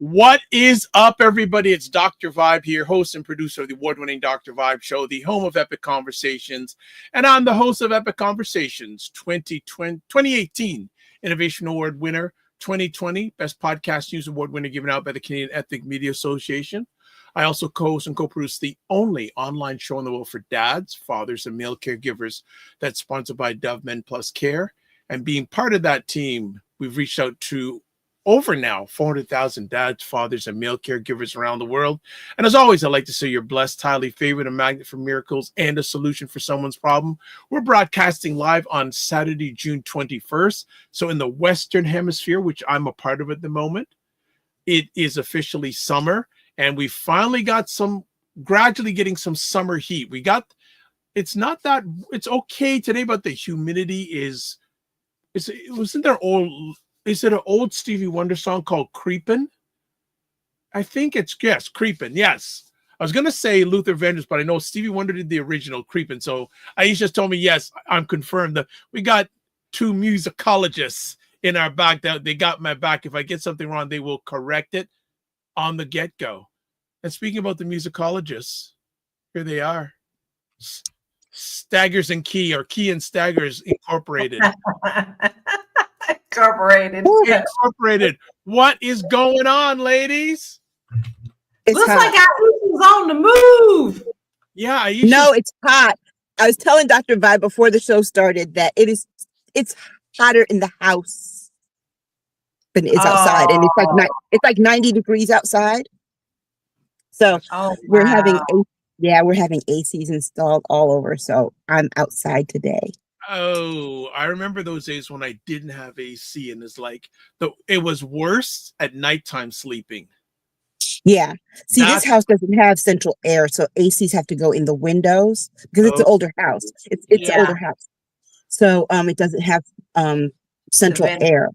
What is up, everybody? It's Dr. Vibe here, host and producer of the award-winning Dr. Vibe Show, the home of Epic Conversations. And I'm the host of Epic Conversations 2018 Innovation Award winner, 2020 Best Podcast News Award winner given out by the Canadian Ethnic Media Association. I also co-host and co-produce the only online show in the world for dads, fathers, and male caregivers that's sponsored by Dove Men Plus Care. And being part of that team, we've reached out to over now 400,000 dads, fathers, and male caregivers around the world. And as always, I'd like to say you're blessed, highly favored, a magnet for miracles, and a solution for someone's problem. We're broadcasting live on Saturday, June 21st. So in the Western Hemisphere, which I'm a part of at the moment, it is officially summer. And we finally got gradually getting some summer heat. It's okay today, but the humidity is it an old Stevie Wonder song called Creepin'? I think it's, yes, Creepin', yes. I was going to say Luther Vandross, but I know Stevie Wonder did the original Creepin'. So Aisha told me, yes, I'm confirmed that we got two musicologists in our back that they got my back. If I get something wrong, they will correct it on the get-go. And speaking about the musicologists, here they are. Staggers and Key, or Key and Staggers Incorporated. Incorporated. What is going on, ladies? Looks like Aisha's on the move. Yeah, Aisha. No, it's hot. I was telling Dr. Vibe before the show started that it's hotter in the house than it is outside, and it's like 90 degrees outside. So we're having ACs installed all over. So I'm outside today. Oh, I remember those days when I didn't have AC, and it was worse at nighttime sleeping. Yeah. See, this house doesn't have central air, so ACs have to go in the windows because it's an older house. It's an older house. So it doesn't have central air.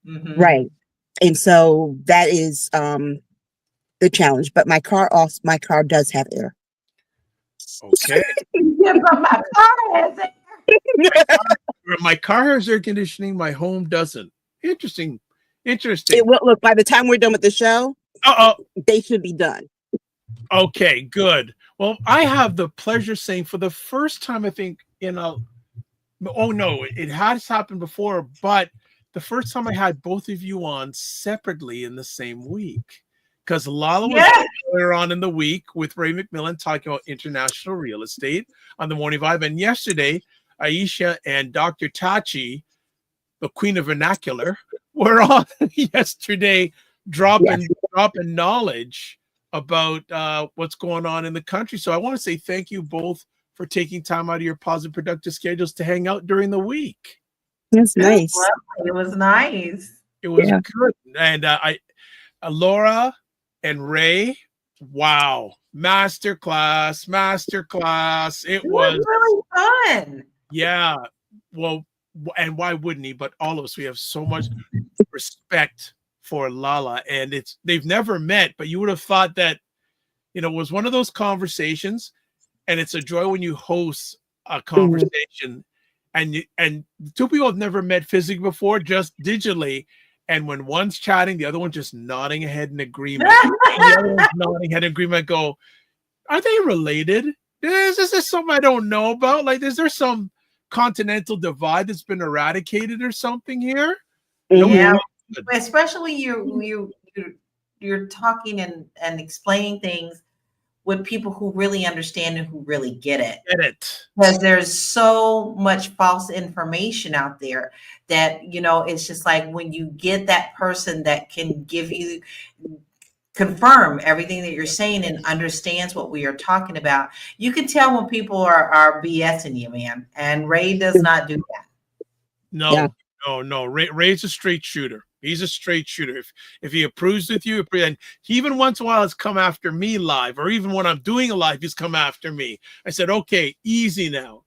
Mm-hmm. Right. And so that is the challenge. But my car does have air. Okay. Yeah, but my car has air. My car has air conditioning. My home doesn't. Interesting. It will, look, by the time we're done with the show, they should be done. Okay, good. Well, I have the pleasure saying for the first time, I think, it has happened before, but the first time I had both of you on separately in the same week. Because LaLa was earlier on in the week with Ray McMillan talking about international real estate on the Morning Vibe. And yesterday, Aisha and Dr. Tachi, the Queen of Vernacular, were on yesterday dropping knowledge about what's going on in the country. So I want to say thank you both for taking time out of your positive, productive schedules to hang out during the week. That's nice. It was nice. It was good. And Laura and Ray, wow. Masterclass. It was really fun. Yeah. Well, and why wouldn't he? But all of us, we have so much respect for LaLa, and they've never met, but you would have thought that, it was one of those conversations, and it's a joy when you host a conversation and two people have never met physically before, just digitally. And when one's chatting, the other one's just nodding ahead in agreement. The other one's nodding head in agreement. Go, are they related? Is this something I don't know about? Like, is there some continental divide that's been eradicated or something here? Yeah, especially you're talking and explaining things with people who really understand and who really get it. Because there's so much false information out there that, it's just like when you get that person that can confirm everything that you're saying and understands what we are talking about, you can tell when people are BSing you, man. And Ray does not do that. No. Ray's a straight shooter. He's a straight shooter. If he approves with you, and he even once in a while has come after me live, or even when I'm doing a live, he's come after me. I said, okay, easy now.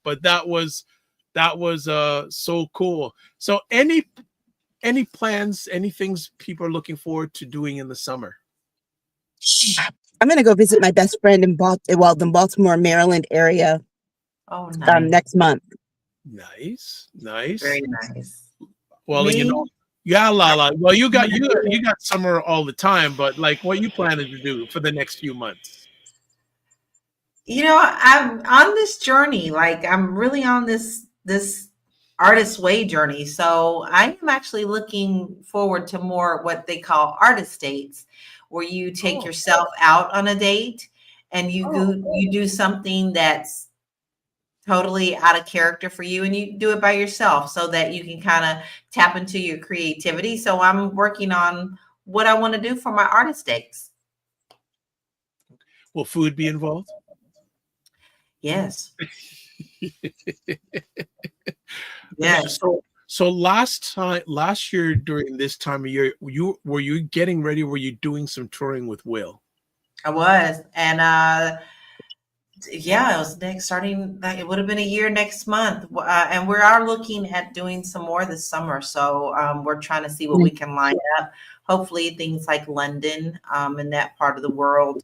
But that was so cool. So any plans, any things people are looking forward to doing in the summer? I'm going to go visit my best friend in the Baltimore, Maryland area. Nice. Next month. Nice. Very nice. Well, Yeah, LaLa. Well, you got summer all the time, but like, what you planning to do for the next few months? I'm on this journey. Like, I'm really on this artist way journey. So I am actually looking forward to more what they call artist dates, where you take Oh, yourself out on a date and oh, you do something that's totally out of character for you, and you do it by yourself so that you can kind of tap into your creativity. So I'm working on what I want to do for my artist dates. will food be involved? Yes. Okay, Yes. so last year during this time of year, were you getting ready? Were you doing some touring with Will? I was. And yeah, it was next starting like it would have been a year next month. And we are looking at doing some more this summer. So we're trying to see what we can line up. Hopefully things like London, in that part of the world,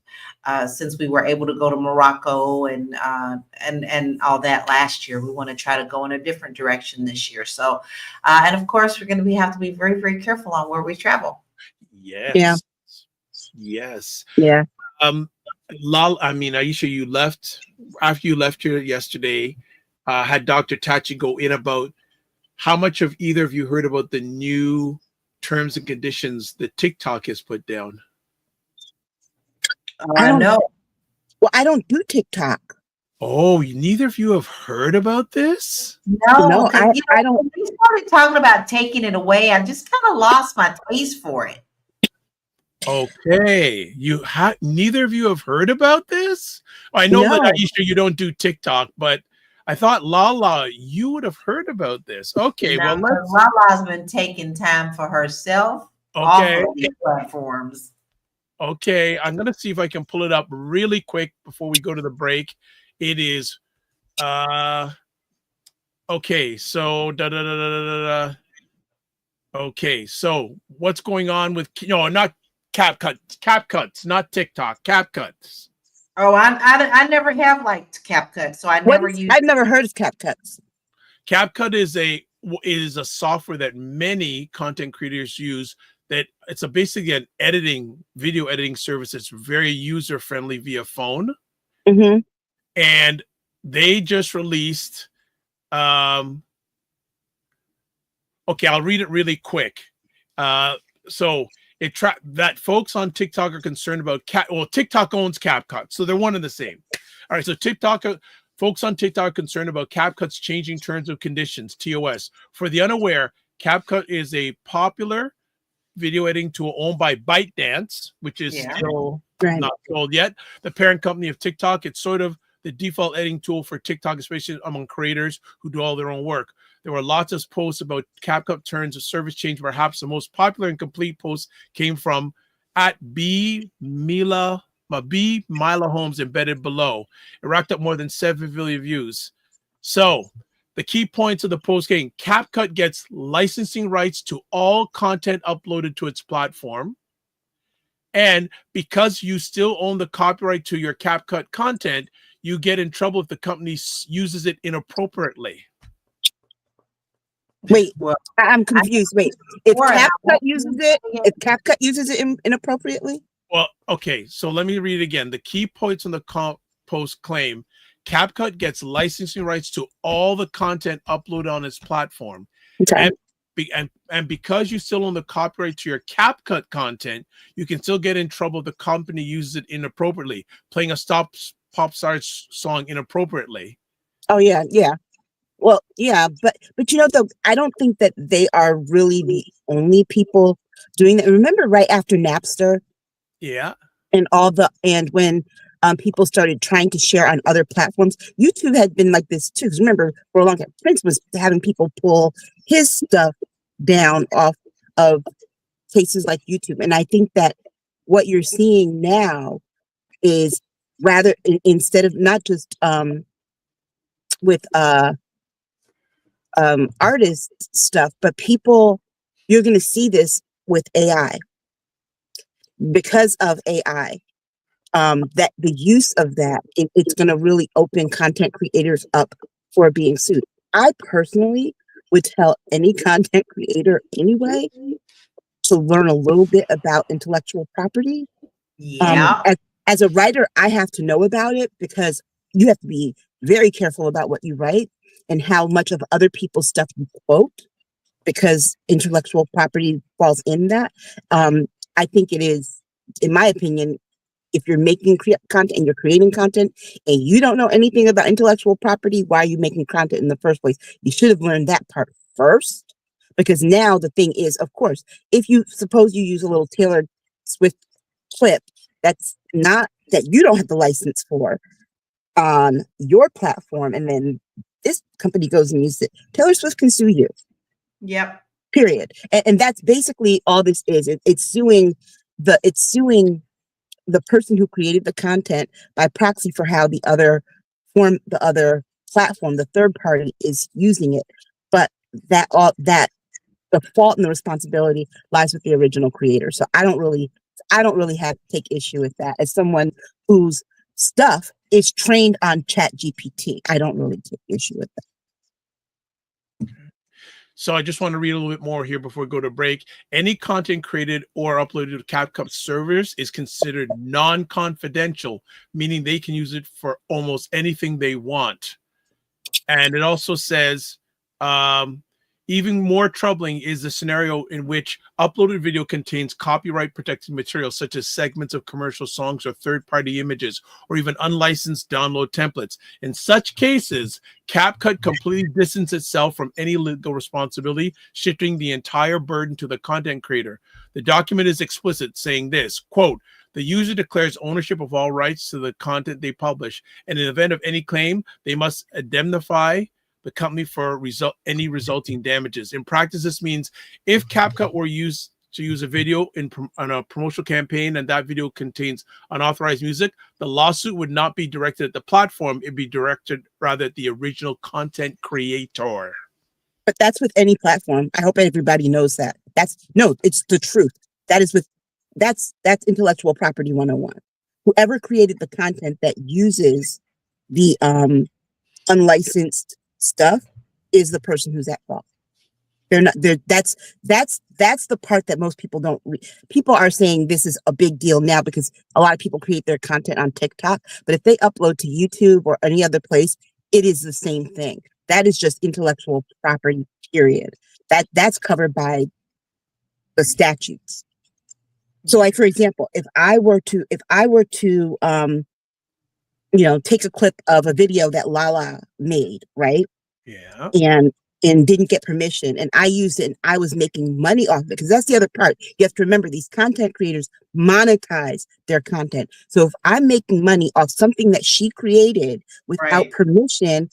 since we were able to go to Morocco and all that last year. We want to try to go in a different direction this year. So and of course we're going to have to be very, very careful on where we travel. Yes. Yeah. Yes. Yeah. I mean, Aisha, you left after you left here yesterday. Had Dr. Tachi go in about how much of either of you heard about the new terms and conditions that TikTok has put down? I don't know. Well, I don't do TikTok. Oh, neither of you have heard about this? No, I don't. When we started talking about taking it away, I just kind of lost my taste for it. Okay, neither of you have heard about this? I know that No. Aisha, you don't do TikTok, but I thought LaLa, you would have heard about this. Okay, Now, well, let's. LaLa's been taking time for herself off Okay, of these platforms. okay, I'm gonna see if I can pull it up really quick before we go to the break. It is, okay, so okay, so what's going on with not CapCuts, not TikTok, CapCuts. Oh, I never have liked CapCut, so I never used. I've never heard of CapCuts. CapCut is a software that many content creators use. That it's basically an video editing service that's very user friendly via phone. Mm-hmm. And they just released. Okay, I'll read it really quick. So that folks on TikTok are concerned about TikTok owns CapCut, so they're one and the same. All right, so folks on TikTok are concerned about CapCut's changing terms and conditions, TOS. For the unaware, CapCut is a popular video editing tool owned by ByteDance, which is still not sold yet. The parent company of TikTok. It's sort of the default editing tool for TikTok, especially among creators who do all their own work. There were lots of posts about CapCut terms of service change. Perhaps the most popular and complete post came from at Mila Holmes embedded below. It racked up more than 7 million views. So the key points of the post getting CapCut gets licensing rights to all content uploaded to its platform. And because you still own the copyright to your CapCut content, you get in trouble if the company uses it inappropriately. Wait, I'm confused. Wait, if CapCut uses it inappropriately? Well, okay, so let me read it again. The key points on the post claim CapCut gets licensing rights to all the content uploaded on its platform. Okay. And because you still own the copyright to your CapCut content, you can still get in trouble if the company uses it inappropriately, playing a pop star song inappropriately. Oh yeah. Well, yeah, but though, I don't think that they are really the only people doing that. Remember, right after Napster, and when people started trying to share on other platforms, YouTube had been like this too. Because remember, for a long time, Prince was having people pull his stuff down off of places like YouTube, and I think that what you're seeing now is rather instead of not just with artist stuff, but you're going to see this with AI because of AI. That the use of that, it's going to really open content creators up for being sued. I personally would tell any content creator anyway to learn a little bit about intellectual property. Yeah. As a writer, I have to know about it because you have to be very careful about what you write and how much of other people's stuff you quote, because intellectual property falls in that. I think it is, in my opinion, if you're making content and you're creating content and you don't know anything about intellectual property, why are you making content in the first place? You should have learned that part first, because now the thing is, of course, if you suppose you use a little Taylor Swift clip that's not, that you don't have the license for on your platform, and then this company goes and uses it, Taylor Swift can sue you. Yep. Period. And that's basically all this is. It's suing the person who created the content by proxy for how the other platform, the third party, is using it. But that the fault and the responsibility lies with the original creator. So I don't really take issue with that. As someone whose stuff is trained on Chat GPT, I don't really take issue with that. So I just want to read a little bit more here before we go to break. Any content created or uploaded to CapCut servers is considered non-confidential, meaning they can use it for almost anything they want. And it also says, even more troubling is the scenario in which uploaded video contains copyright protected material, such as segments of commercial songs or third-party images, or even unlicensed download templates. In such cases, CapCut completely distances itself from any legal responsibility, shifting the entire burden to the content creator. The document is explicit, saying this, quote, "The user declares ownership of all rights to the content they publish, and in the event of any claim, they must indemnify the company for any resulting damages." In practice, this means if CapCut were used to use a video on a promotional campaign and that video contains unauthorized music, the lawsuit would not be directed at the platform. It'd be directed rather at the original content creator. But that's with any platform. I hope everybody knows that. It's the truth. That's intellectual property 101. Whoever created the content that uses the unlicensed stuff is the person who's at fault. That's the part that most people don't read. People are saying this is a big deal now because a lot of people create their content on TikTok, but if they upload to YouTube or any other place, it is the same thing. That is just intellectual property, period. That's covered by the statutes. So, like, for example, if I were to take a clip of a video that LaLa made, right? Yeah. And didn't get permission, and I used it, and I was making money off of it, because that's the other part. You have to remember, these content creators monetize their content. So if I'm making money off something that she created without permission,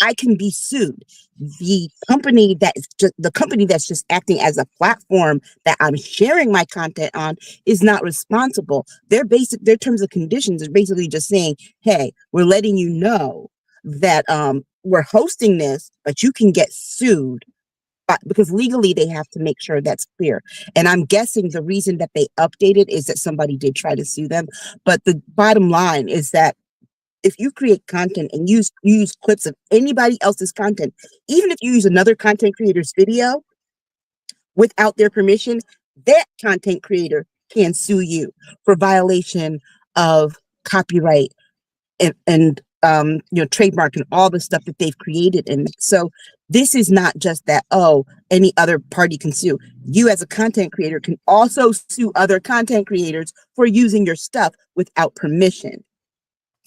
I can be sued. The company that's just acting as a platform that I'm sharing my content on is not responsible. Their terms and conditions are basically just saying, hey, we're letting you know that we're hosting this, but you can get sued, because legally they have to make sure that's clear. And I'm guessing the reason that they updated is that somebody did try to sue them. But the bottom line is that if you create content and use clips of anybody else's content, even if you use another content creator's video without their permission, that content creator can sue you for violation of copyright and trademark and all the stuff that they've created in it. So this is not just that, any other party can sue. You as a content creator can also sue other content creators for using your stuff without permission.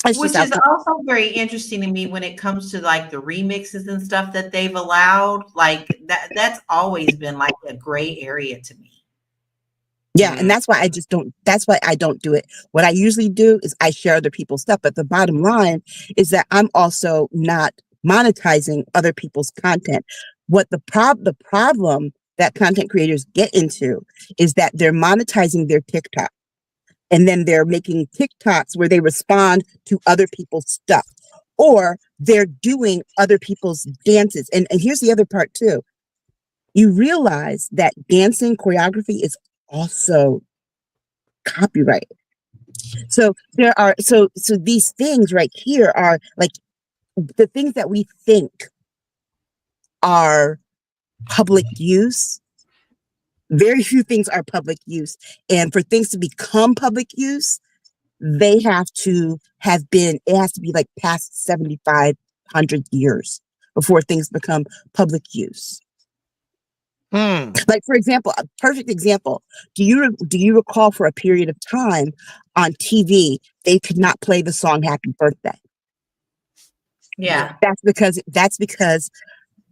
Which is also very interesting to me when it comes to like the remixes and stuff that they've allowed. Like that's always been like a gray area to me. Yeah, and that's why I don't do it. What I usually do is I share other people's stuff. But the bottom line is that I'm also not monetizing other people's content. What the problem that content creators get into is that they're monetizing their TikTok. And then they're making TikToks where they respond to other people's stuff, or they're doing other people's dances. And here's the other part too. You realize that dancing choreography is also copyright. So there are, so these things right here are like the things that we think are public use. Very few things are public use. And for things to become public use, it has to be like past 7,500 years before things become public use. Like, for example, a perfect example. Do you recall for a period of time on TV, they could not play the song Happy Birthday? Yeah. That's because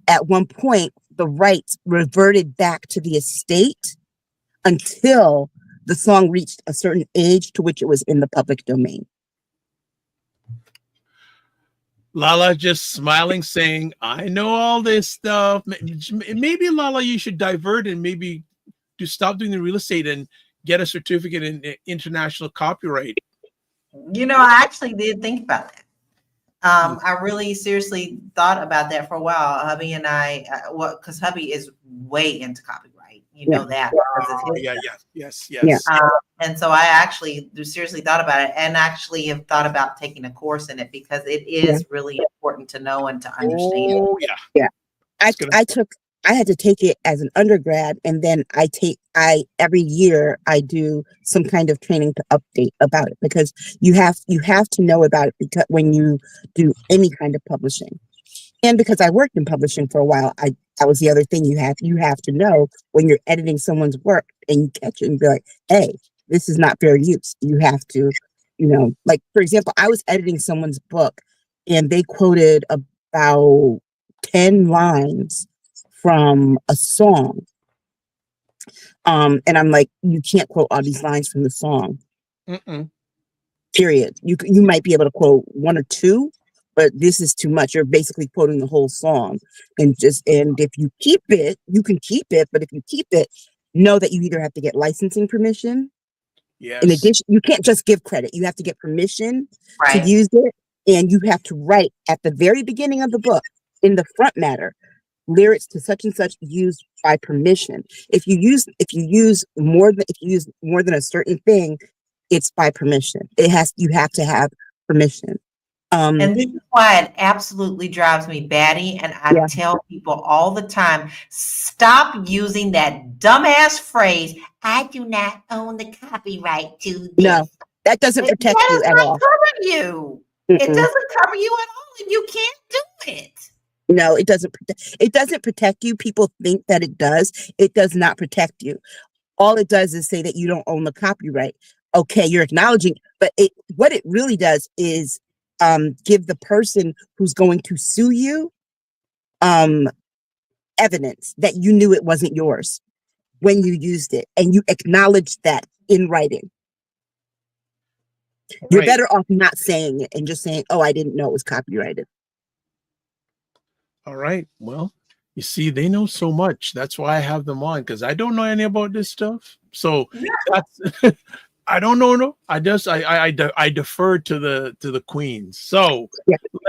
at one point the rights reverted back to the estate until the song reached a certain age to which it was in the public domain. LaLa just smiling, saying, I know all this stuff. Maybe, LaLa, you should divert and maybe stop doing the real estate and get a certificate in international copyright. I actually did think about that. I really seriously thought about that for a while. Hubby and I, because hubby is way into copyright. You know that. Yes. And so I actually seriously thought about it, and actually have thought about taking a course in it, because it is really important to know and to understand. Oh yeah. I had to take it as an undergrad, and then every year I do some kind of training to update about it, because you have to know about it, because when you do any kind of publishing. And because I worked in publishing for a while, that was the other thing you have to know when you're editing someone's work and you catch it and be like, hey, this is not fair use. You have to, like, for example, I was editing someone's book and they quoted about 10 lines from a song. And I'm like, you can't quote all these lines from the song. Period. You might be able to quote one or two, but this is too much. You're basically quoting the whole song. And if you keep it, you can keep it. But if you keep it, know that you either have to get licensing permission. Yes. In addition, you can't just give credit. You have to get permission to use it. And you have to write at the very beginning of the book, in the front matter, lyrics to such and such used by permission. If you use more than a certain thing, it's by permission. You have to have permission. And this is why it absolutely drives me batty. And I tell people all the time, stop using that dumbass phrase, I do not own the copyright to this. No, that doesn't protect you at all. Cover you. It doesn't cover you at all, and you can't do it. No, it doesn't. It doesn't protect you. People think that it does. It does not protect you. All it does is say that you don't own the copyright. Okay, you're acknowledging, but what it really does is give the person who's going to sue you evidence that you knew it wasn't yours when you used it, and you acknowledge that in writing. You're better off not saying it and just saying, oh, I didn't know it was copyrighted. All right. Well, you see, they know so much. That's why I have them on, because I don't know any about this stuff. So that's I don't know. No, I defer to the queens. So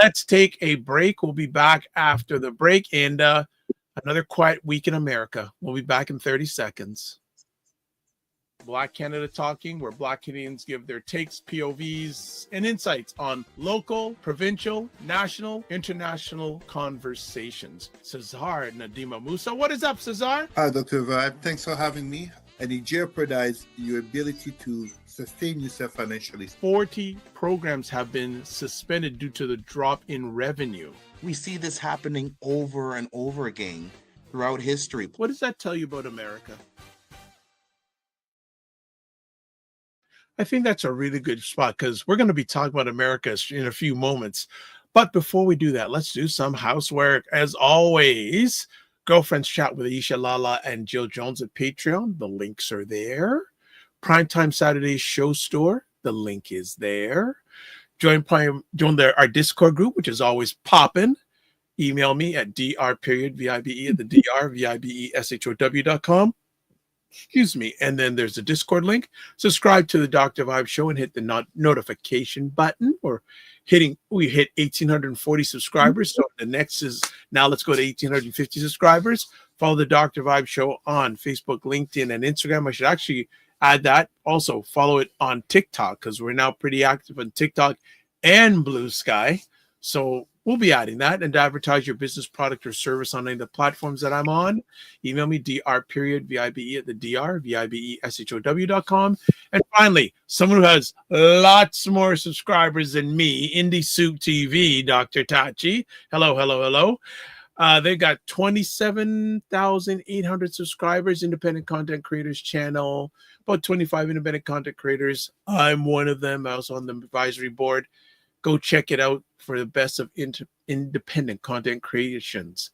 let's take a break. We'll be back after the break, and another quiet week in America. We'll be back in 30 seconds. Black Canada Talking, where Black Canadians give their takes, POVs, and insights on local, provincial, national, international conversations. Cesar Nadima Musa. What is up, Cesar? Hi, Dr. Vibe. Thanks for having me. And it jeopardizes your ability to sustain yourself financially. 40 programs have been suspended due to the drop in revenue. We see this happening over and over again throughout history. What does that tell you about America? I think that's a really good spot, because we're going to be talking about America in a few moments. But before we do that, let's do some housework. As always, Girlfriends Chat with Aisha, LaLa, and Jill Jones at Patreon. The links are there. Primetime Saturdays Show Store. The link is there. Join our Discord group, which is always popping. Email me at dr.vibe@thedrvibeshow.com. Excuse me. And then there's a Discord link. Subscribe to the Dr. Vibe Show and hit the notification button. We hit 1,840 subscribers. So the next is, now let's go to 1,850 subscribers. Follow the Dr. Vibe Show on Facebook, LinkedIn, and Instagram. I should actually add that. Also follow it on TikTok, because we're now pretty active on TikTok and Blue Sky. So We'll be adding that, and to advertise your business product or service on any of the platforms that I'm on. Email me, dr.vibe at the dr.vibeshow.com. And finally, someone who has lots more subscribers than me, Indie Soup TV, Dr. Tachi. Hello, hello, hello. They've got 27,800 subscribers, independent content creators channel, about 25 independent content creators. I'm one of them. I was on the advisory board. Go check it out for the best of independent content creations.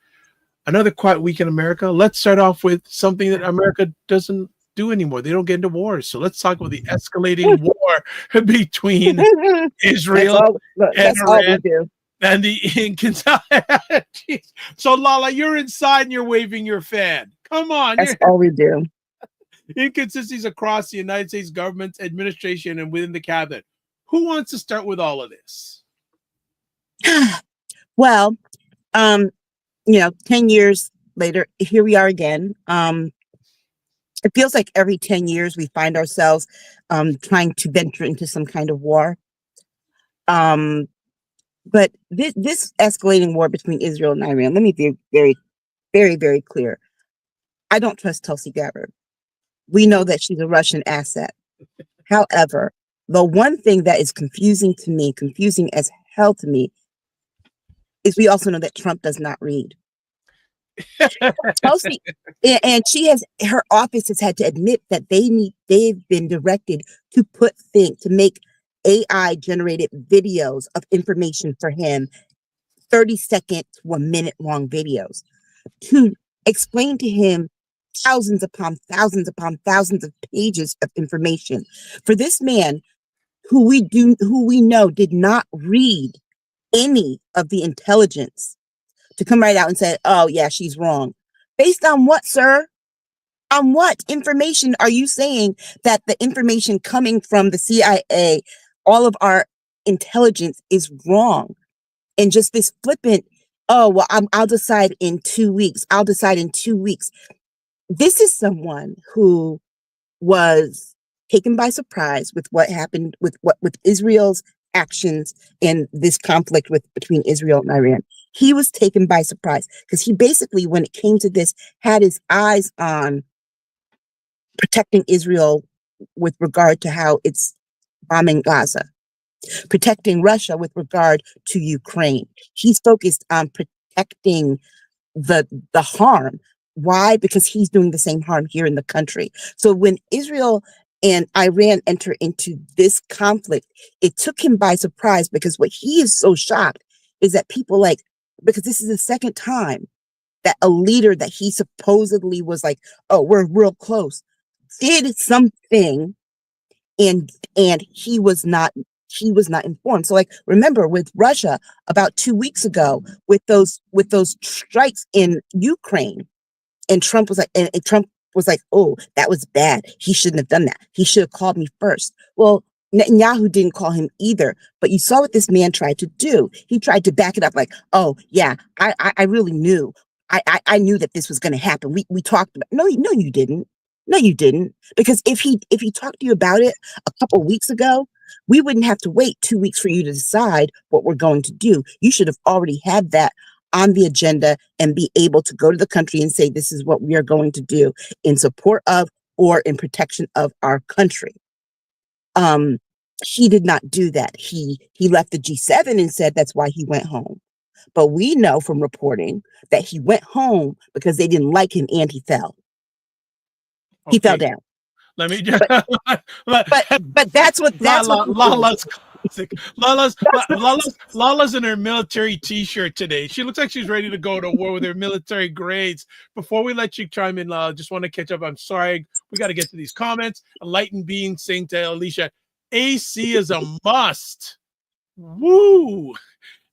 Another quiet week in America. Let's start off with something that America doesn't do anymore. They don't get into wars. So let's talk about the escalating war between Israel and Iran and the Incans. So LaLa, you're inside and you're waving your fan. Come on. That's all we do. Inconsistencies across the United States government, administration, and within the cabinet. Who wants to start with all of this? Well, 10 years later, here we are again. It feels like every 10 years we find ourselves trying to venture into some kind of war. But this escalating war between Israel and Iran, let me be very, very, very clear. I don't trust Tulsi Gabbard. We know that she's a Russian asset. However, the one thing that is confusing as hell to me, is we also know that Trump does not read. Tulsi, and her office has had to admit that they've been directed to make AI generated videos of information for him, 30-second to a minute long videos, to explain to him thousands upon thousands upon thousands of pages of information. For this man who we know did not read any of the intelligence, to come right out and say, oh yeah, she's wrong. Based on what, sir? On what information are you saying that the information coming from the CIA, all of our intelligence, is wrong? And just this flippant, oh, well, I'll decide in 2 weeks. I'll decide in 2 weeks. This is someone who was taken by surprise with what happened with Israel's actions in this conflict between Israel and Iran. He was taken by surprise because he basically, when it came to this, had his eyes on protecting Israel with regard to how it's bombing Gaza, protecting Russia with regard to Ukraine. He's focused on protecting the harm. Why? Because he's doing the same harm here in the country. So when Israel and Iran enter into this conflict, it took him by surprise, because what he is so shocked is that people because this is the second time that a leader that he supposedly was like, oh, we're real close, did something, and he was not informed. So remember with Russia about 2 weeks ago with those strikes in Ukraine, and Trump was like, oh, that was bad. He shouldn't have done that. He should have called me first. Well, Netanyahu didn't call him either, but you saw what this man tried to do. He tried to back it up like, oh yeah, I really knew. I knew that this was going to happen. We talked about, no, you didn't. No, you didn't. Because if he talked to you about it a couple of weeks ago, we wouldn't have to wait 2 weeks for you to decide what we're going to do. You should have already had that on the agenda and be able to go to the country and say, this is what we are going to do in support of or in protection of our country. He did not do that. He left the G7 and said that's why he went home. But we know from reporting that he went home because they didn't like him and he fell. He fell down. Let me just. But that's what LaLa's classic. LaLa's in her military T-shirt today. She looks like she's ready to go to war with her military grades. Before we let you chime in, LaLa, just want to catch up. I'm sorry, we got to get to these comments. Enlightened Being saying to Alicia, AC is a must. Woo!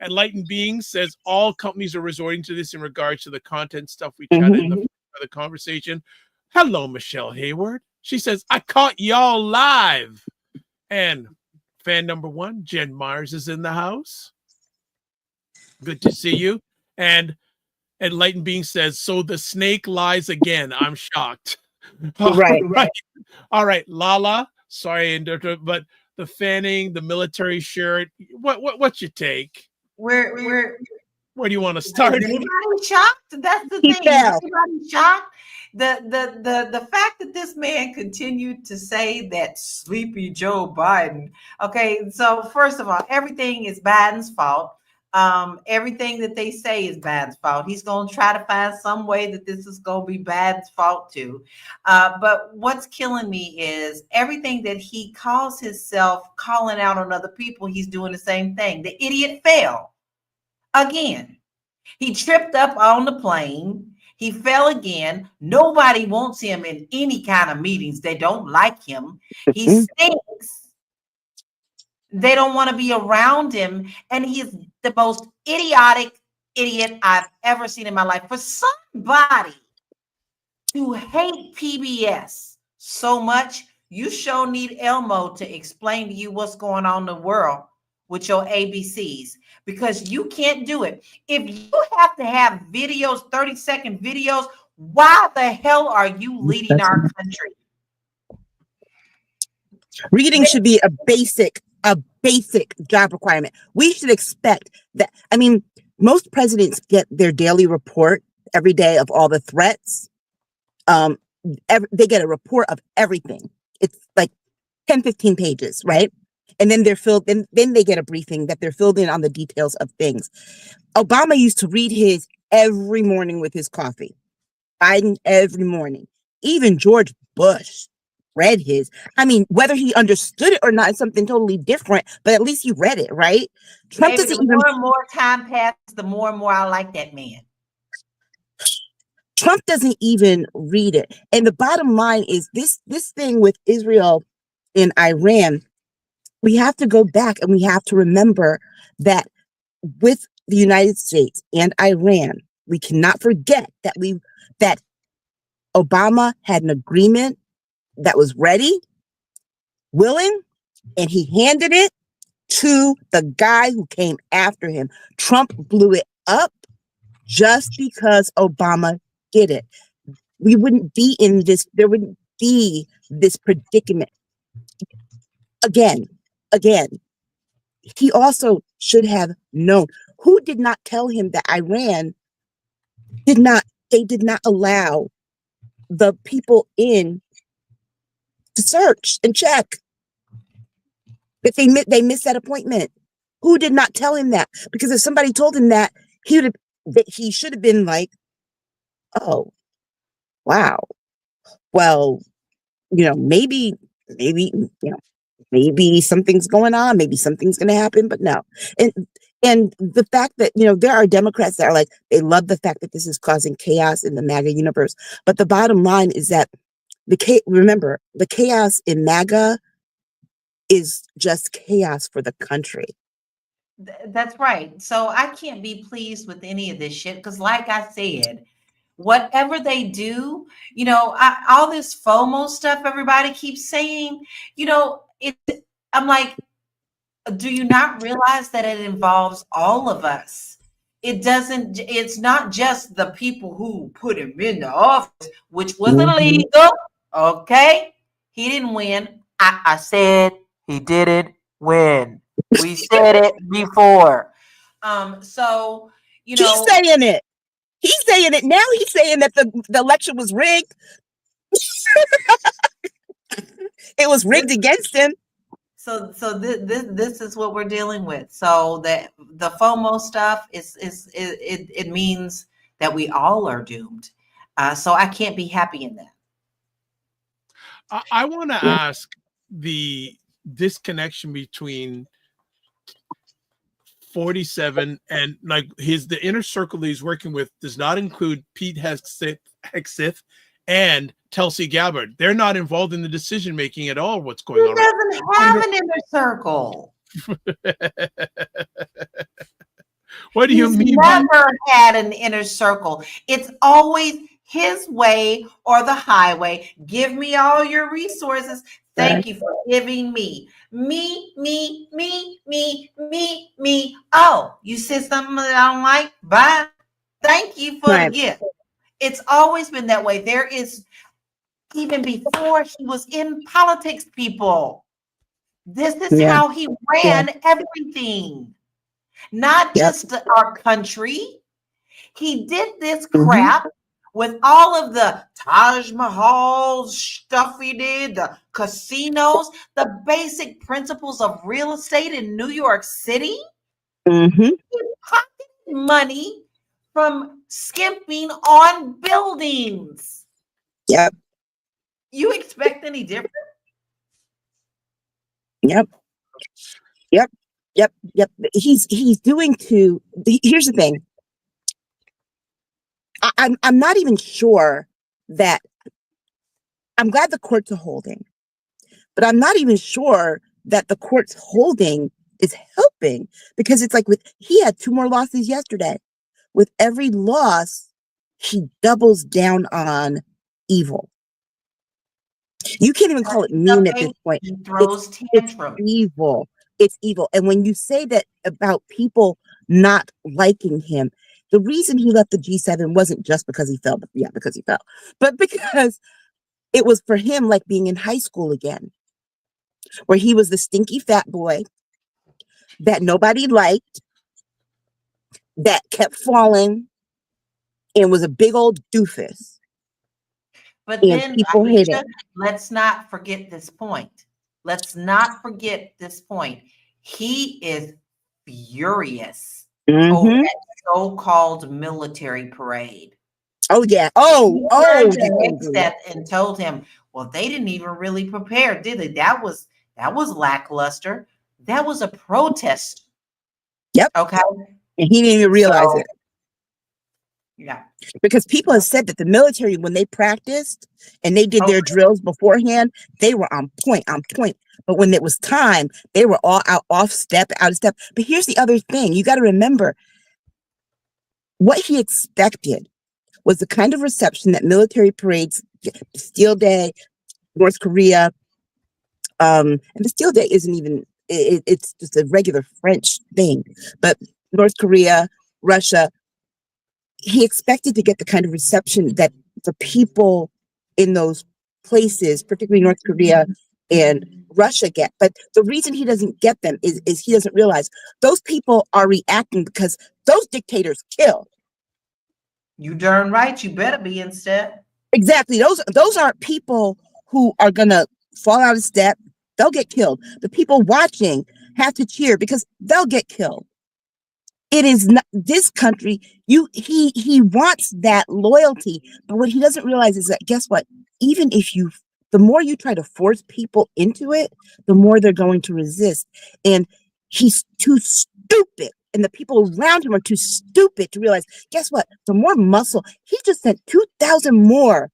Enlightened Being says all companies are resorting to this in regards to the content stuff we chatted in the conversation. Hello, Michelle Hayward. She says, I caught y'all live. And fan number 1, Jen Myers, is in the house. Good to see you. And Enlightened Being says, so the snake lies again. I'm shocked. Right. All right, LaLa. Sorry, but the fanning, the military shirt. What's your take? Where do you want to start? Is anybody shocked? That's the thing. Is anybody shocked? The fact that this man continued to say that sleepy Joe Biden. Okay, so first of all, everything is Biden's fault. Everything that they say is Biden's fault. He's going to try to find some way that this is going to be Biden's fault too. But what's killing me is everything that he calls himself calling out on other people. He's doing the same thing. The idiot fell again. He tripped up on the plane. He fell again. Nobody wants him in any kind of meetings. They don't like him. He stinks. They don't want to be around him. And he's the most idiotic idiot I've ever seen in my life. For somebody to hate PBS so much, you sure need Elmo to explain to you what's going on in the world with your ABCs, because you can't do it. If you have to have videos, 30-second videos, why the hell are you leading our country? Reading should be a basic job requirement. We should expect that. I mean, most presidents get their daily report every day of all the threats. They get a report of everything. It's like 10, 15 pages, right? And then then they get a briefing that they're filled in on the details of things. Obama used to read his every morning with his coffee. Biden every morning. Even George Bush read his. I mean, whether he understood it or not is something totally different, but at least he read it, right? Trump doesn't even. More and more time passes, the more and more I like that man. Trump doesn't even read it. And the bottom line is this thing with Israel and Iran. We have to go back and we have to remember that with the United States and Iran, we cannot forget that Obama had an agreement that was ready, willing, and he handed it to the guy who came after him. Trump blew it up just because Obama did it. We wouldn't be in this, there wouldn't be this predicament. Again, he also should have known. Who did not tell him that Iran did not allow the people in to search and check? That they missed that appointment. Who did not tell him that? Because if somebody told him that, he should have been like, oh, wow. Well, maybe, maybe something's going on. Maybe something's going to happen, but no. And the fact that, there are Democrats that are like, they love the fact that this is causing chaos in the MAGA universe. But the bottom line is that remember, the chaos in MAGA is just chaos for the country. That's right. So I can't be pleased with any of this shit because, like I said, whatever they do, all this FOMO stuff everybody keeps saying, I'm like, do you not realize that it involves all of us? It's not just the people who put him in the office, which was illegal. Okay. He didn't win. I said he didn't win. We said it before. So, he's saying it. He's saying it now. He's saying that the election was rigged. It was rigged against him. So this is what we're dealing with. So the FOMO stuff it means that we all are doomed. So I can't be happy in that. I want to ask the disconnection between 47 and like the inner circle that he's working with does not include Pete Hegseth and Tulsi Gabbard. They're not involved in the decision making at all. What's going on? He doesn't have an inner circle. What do you mean? He's never had an inner circle. It's always his way or the highway. Give me all your resources. Thank you for giving me. Me. Oh, you said something that I don't like? Bye. Thank you for the gift. It's always been that way. There is, even before he was in politics, people. This is how he ran everything. not just our country. He did this crap with all of the Taj Mahal stuff he did, the casinos, the basic principles of real estate in New York City. Mm-hmm. He pocketed money from skimping on buildings. Yep. You expect any different? Yep. He's doing to. Here's the thing. I'm not even sure that. I'm glad the courts are holding, but I'm not even sure that the courts holding is helping, because it's like he had 2 more losses yesterday. With every loss, he doubles down on evil. You can't even call it mean at this point. He throws tantrums. It's evil. It's evil. And when you say that about people not liking him, the reason he left the G7 wasn't just because he fell, but because it was for him like being in high school again, where he was the stinky fat boy that nobody liked, that kept falling, and was a big old doofus. But then, Aisha, let's not forget this point. He is furious over that so-called military parade. Oh, yeah. And told him, well, they didn't even really prepare, did they? That was lackluster. That was a protest. Yep. Okay. And he didn't even realize it. Yeah. Because people have said that the military, when they practiced and they did their drills beforehand, they were on point. But when it was time, they were all out of step. But here's the other thing. You got to remember, what he expected was the kind of reception that military parades, Bastille Day, North Korea, and Bastille Day isn't even, it's just a regular French thing. But North Korea, Russia, he expected to get the kind of reception that the people in those places, particularly North Korea and Russia, get. But the reason he doesn't get them is he doesn't realize those people are reacting because those dictators kill. You darn right. You better be instead. Exactly. Those aren't people who are gonna fall out of step. They'll get killed. The people watching have to cheer because they'll get killed. It is not this country. He wants that loyalty, but what he doesn't realize is that, guess what? Even if the more you try to force people into it, the more they're going to resist. And he's too stupid, and the people around him are too stupid to realize, guess what? The more muscle, he just sent 2,000 more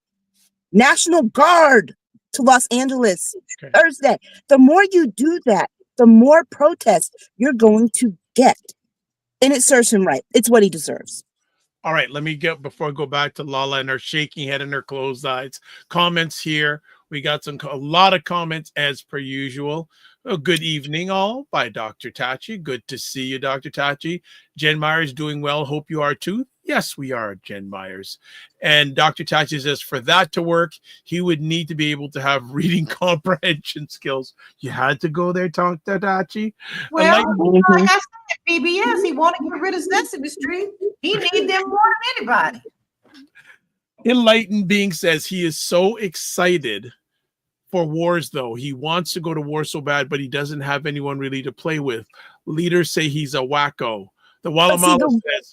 National Guard to Los Angeles Thursday. The more you do that, the more protest you're going to get. And it serves him right. It's what he deserves. All right, let me get, before I go back to LaLa and her shaking head and her closed eyes, comments here. We got a lot of comments as per usual. Good evening, all, by Dr. Tachi. Good to see you, Dr. Tachi. Jen Myers doing well. Hope you are too. Yes, we are, Jen Myers. And Dr. Tachi says, for that to work, he would need to be able to have reading comprehension skills. You had to go there, Dr. Tachi. Well, like I said, PBS, he wanted to get rid of Sesame Street. He needs them more than anybody. Enlightened Being says he is so excited for wars, though. He wants to go to war so bad, but he doesn't have anyone really to play with. Leaders say he's a wacko. The Walamala says...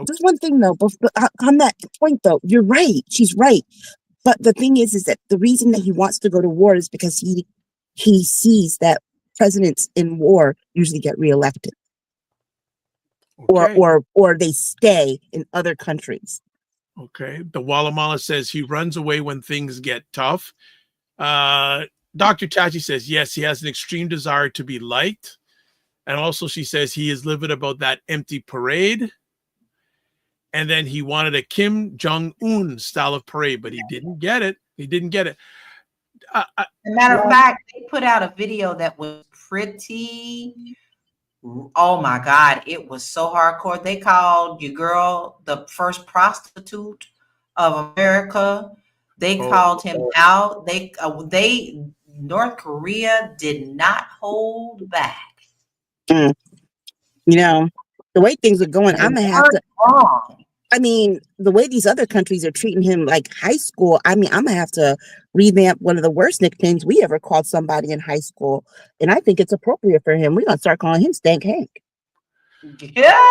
Just one thing, though. On that point, though, you're right. She's right. But the thing is that the reason that he wants to go to war is because he sees that presidents in war usually get reelected. Okay. Or they stay in other countries. Okay. The Walamala says he runs away when things get tough. Dr. Tachi says, yes, he has an extreme desire to be liked. And also she says he is livid about that empty parade. And then he wanted a Kim Jong-un style of parade, but he didn't get it. As a matter of fact, they put out a video that was pretty... Oh my God, it was so hardcore. They called your girl the first prostitute of America. They called him out. North Korea did not hold back. You know, The way things are going, I'm gonna have to. Wrong. I mean, the way these other countries are treating him like high school, I mean, I'm gonna have to revamp one of the worst nicknames we ever called somebody in high school, and I think it's appropriate for him. We're gonna start calling him Stank Hank. Yeah,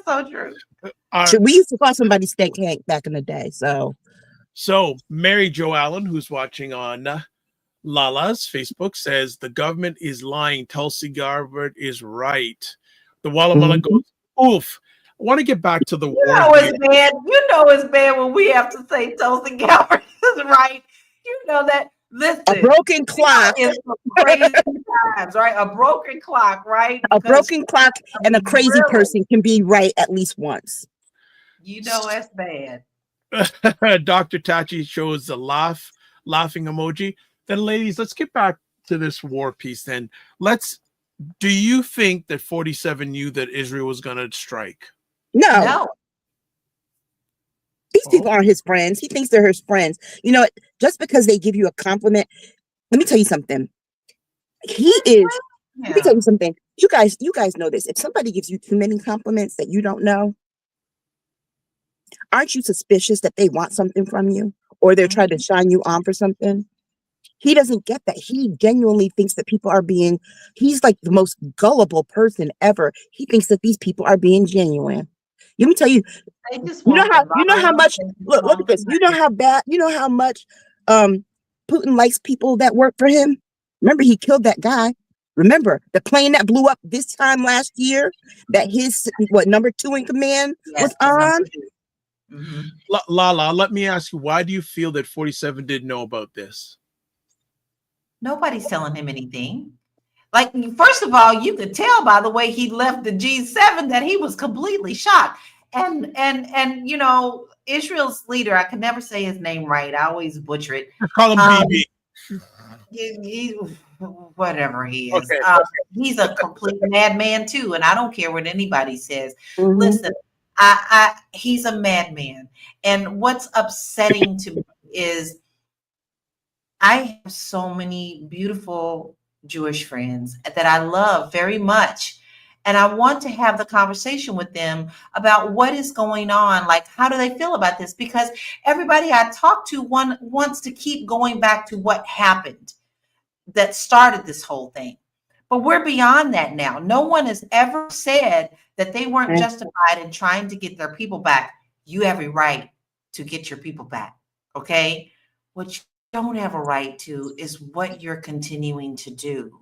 so true. We used to call somebody Stank Hank back in the day. So Mary Jo Allen, who's watching on LaLa's Facebook, says the government is lying. Tulsi Gabbard is right. The Walla Walla goes, oof. I want to get back to the war. It's bad. You know it's bad when we have to say Tulsi Gabbard is right. You know that. Listen, a broken clock is crazy times, right? A broken clock, right? A broken clock and a crazy person can be right at least once. You know that's bad. Dr. Tachi shows the laughing emoji. Then, ladies, let's get back to this war piece. Then, do you think that 47 knew that Israel was going to strike? No. These people aren't his friends. He thinks they're his friends. You know, just because they give you a compliment, let me tell you something. Let me tell you something. You guys know this. If somebody gives you too many compliments that you don't know, aren't you suspicious that they want something from you or they're trying to shine you on for something? He doesn't get that. He genuinely thinks that people are he's like the most gullible person ever. He thinks that these people are being genuine. Let me tell you, you know how much, look at this. You know how much Putin likes people that work for him. Remember, he killed that guy. Remember the plane that blew up this time last year that his number 2 in command was on? LaLa, let me ask you, why do you feel that 47 didn't know about this? Nobody's telling him anything. Like, first of all, you could tell by the way he left the G7 that he was completely shocked. And you know, Israel's leader, I can never say his name right. I always butcher it. Call him BB. Whatever he is. Okay. He's a complete madman too, and I don't care what anybody says. Listen, he's a madman. And what's upsetting to me is I have so many beautiful Jewish friends that I love very much. And I want to have the conversation with them about what is going on. Like, how do they feel about this? Because everybody I talk to wants to keep going back to what happened that started this whole thing. But we're beyond that now. No one has ever said that they weren't justified in trying to get their people back. You have a right to get your people back. Okay? What you don't have a right to is what you're continuing to do.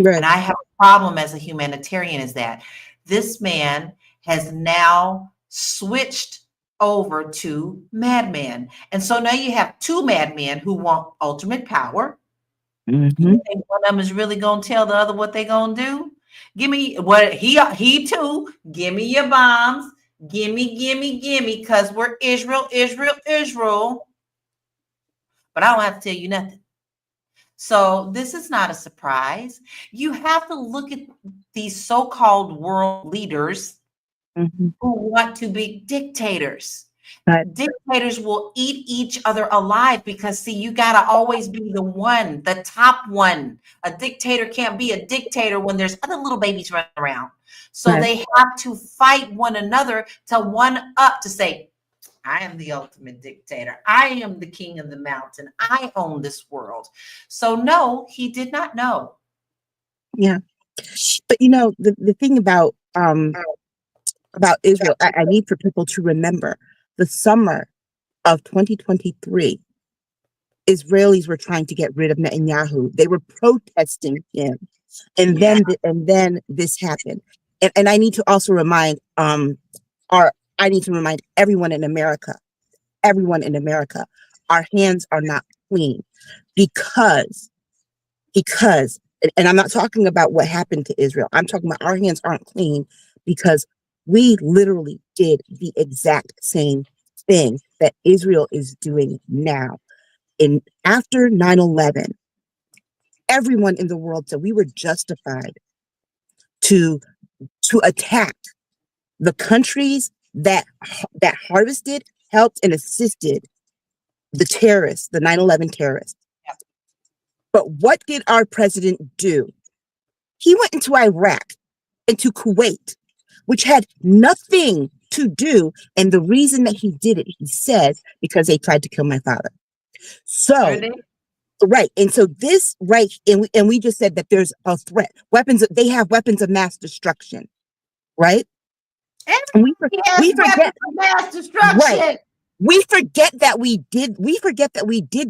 Right. And I have a problem as a humanitarian is that this man has now switched over to madman. And so now you have 2 madmen who want ultimate power. You think one of them is really going to tell the other what they're going to do? Give me what he too. Give me your bombs. Give me, because we're Israel. But I don't have to tell you nothing. So this is not a surprise. You have to look at these so-called world leaders who want to be dictators. Dictators will eat each other alive because, see, you got to always be the top one. A dictator can't be a dictator when there's other little babies running around. So they have to fight one another to one up to say, I am the ultimate dictator. I am the king of the mountain. I own this world. So no, he did not know. Yeah. But you know, the thing about Israel, I need for people to remember the summer of 2023, Israelis were trying to get rid of Netanyahu. They were protesting him. And then this happened. And I need to also remind everyone in America, our hands are not clean because, and I'm not talking about what happened to Israel. I'm talking about our hands aren't clean because we literally did the exact same thing that Israel is doing now. After 9/11, everyone in the world said we were justified to attack the countries that harvested, helped, and assisted the terrorists, the 9/11 terrorists. But what did our president do? He went into Iraq, into Kuwait, which had nothing to do. And the reason that he did it, he says, because they tried to kill my father. So, right. And so this, right. And we just said that there's a threat. They have weapons of mass destruction, right? And we forget mass destruction. Right. We forget that we did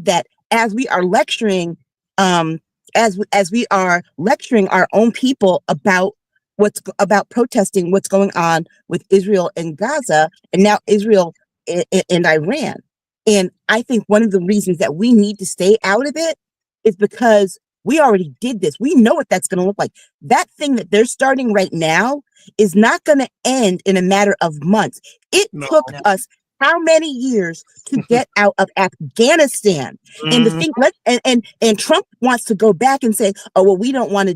that as we are lecturing, as we are lecturing our own people about protesting what's going on with Israel and Gaza, and now Israel and Iran. And I think one of the reasons that we need to stay out of it is because we already did this. We know what that's going to look like. That thing that they're starting right now is not going to end in a matter of months. It took us how many years to get out of Afghanistan? And the thing, and Trump wants to go back and say, "Oh well, we don't want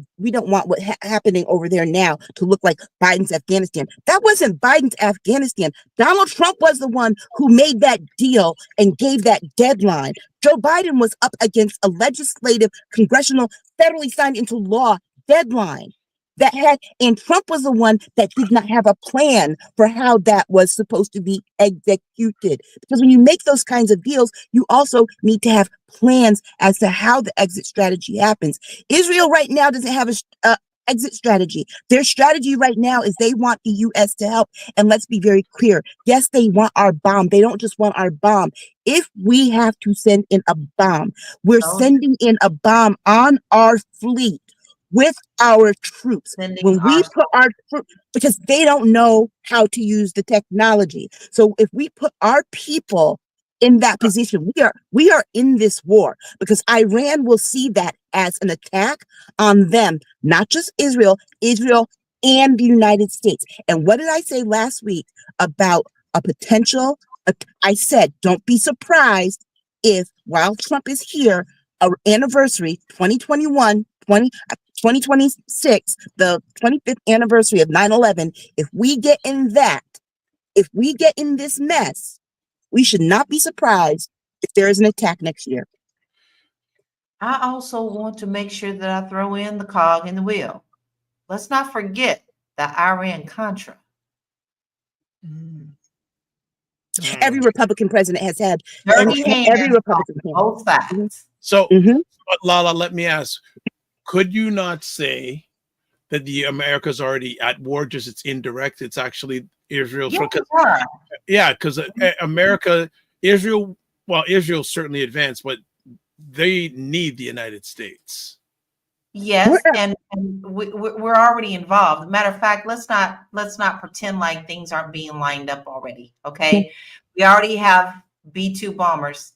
what happening over there now to look like Biden's Afghanistan." That wasn't Biden's Afghanistan. Donald Trump was the one who made that deal and gave that deadline. Joe Biden was up against a legislative, congressional, federally signed into law deadline. And Trump was the one that did not have a plan for how that was supposed to be executed. Because when you make those kinds of deals, you also need to have plans as to how the exit strategy happens. Israel right now doesn't have a exit strategy. Their strategy right now is they want the U.S. to help. And let's be very clear. Yes, they want our bomb. They don't just want our bomb. If we have to send in a bomb, we're sending in a bomb on our fleet with our troops. When we put our troops, because they don't know how to use the technology. So if we put our people in that position, we are in this war, because Iran will see that as an attack on them, not just Israel and the United States. And what did I say last week about a potential? I said, don't be surprised if while Trump is here, our anniversary, 2026, the 25th anniversary of 9/11, if we get in this mess, we should not be surprised if there is an attack next year. I also want to make sure that I throw in the cog in the wheel. Let's not forget the Iran-Contra. Every Republican president has had every Republican both sides. So, but LaLa, let me ask, could you not say that the America's already at war, just it's indirect, it's actually Israel? Because Israel certainly advanced, but they need the United States. Yes, and we're already involved. Matter of fact, let's not pretend like things aren't being lined up already. Okay, we already have B-2 bombers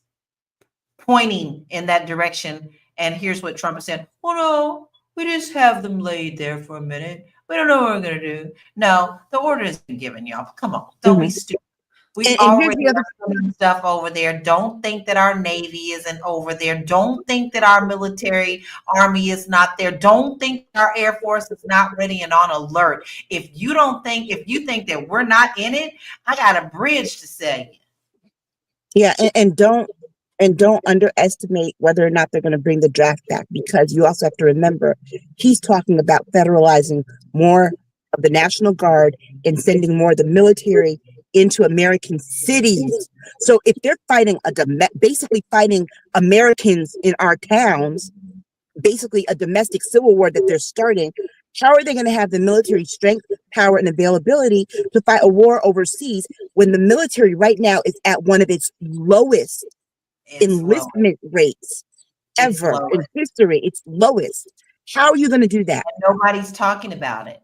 pointing in that direction. And here's what Trump said: "Oh no, we just have them laid there for a minute. We don't know what we're gonna do." No, the order has been given, y'all. Come on, don't be stupid. We already have stuff over there. Don't think that our Navy isn't over there. Don't think that our military army is not there. Don't think our Air Force is not ready and on alert. If you think that we're not in it, I got a bridge to say. Yeah, and don't underestimate whether or not they're going to bring the draft back, because you also have to remember he's talking about federalizing more of the National Guard and sending more of the military into American cities. So if they're fighting basically fighting Americans in our towns, basically a domestic civil war that they're starting, how are they going to have the military strength, power, and availability to fight a war overseas when the military right now is at one of its lowest enlistment rates ever in history? It's lowest. How are you going to do that? And nobody's talking about it.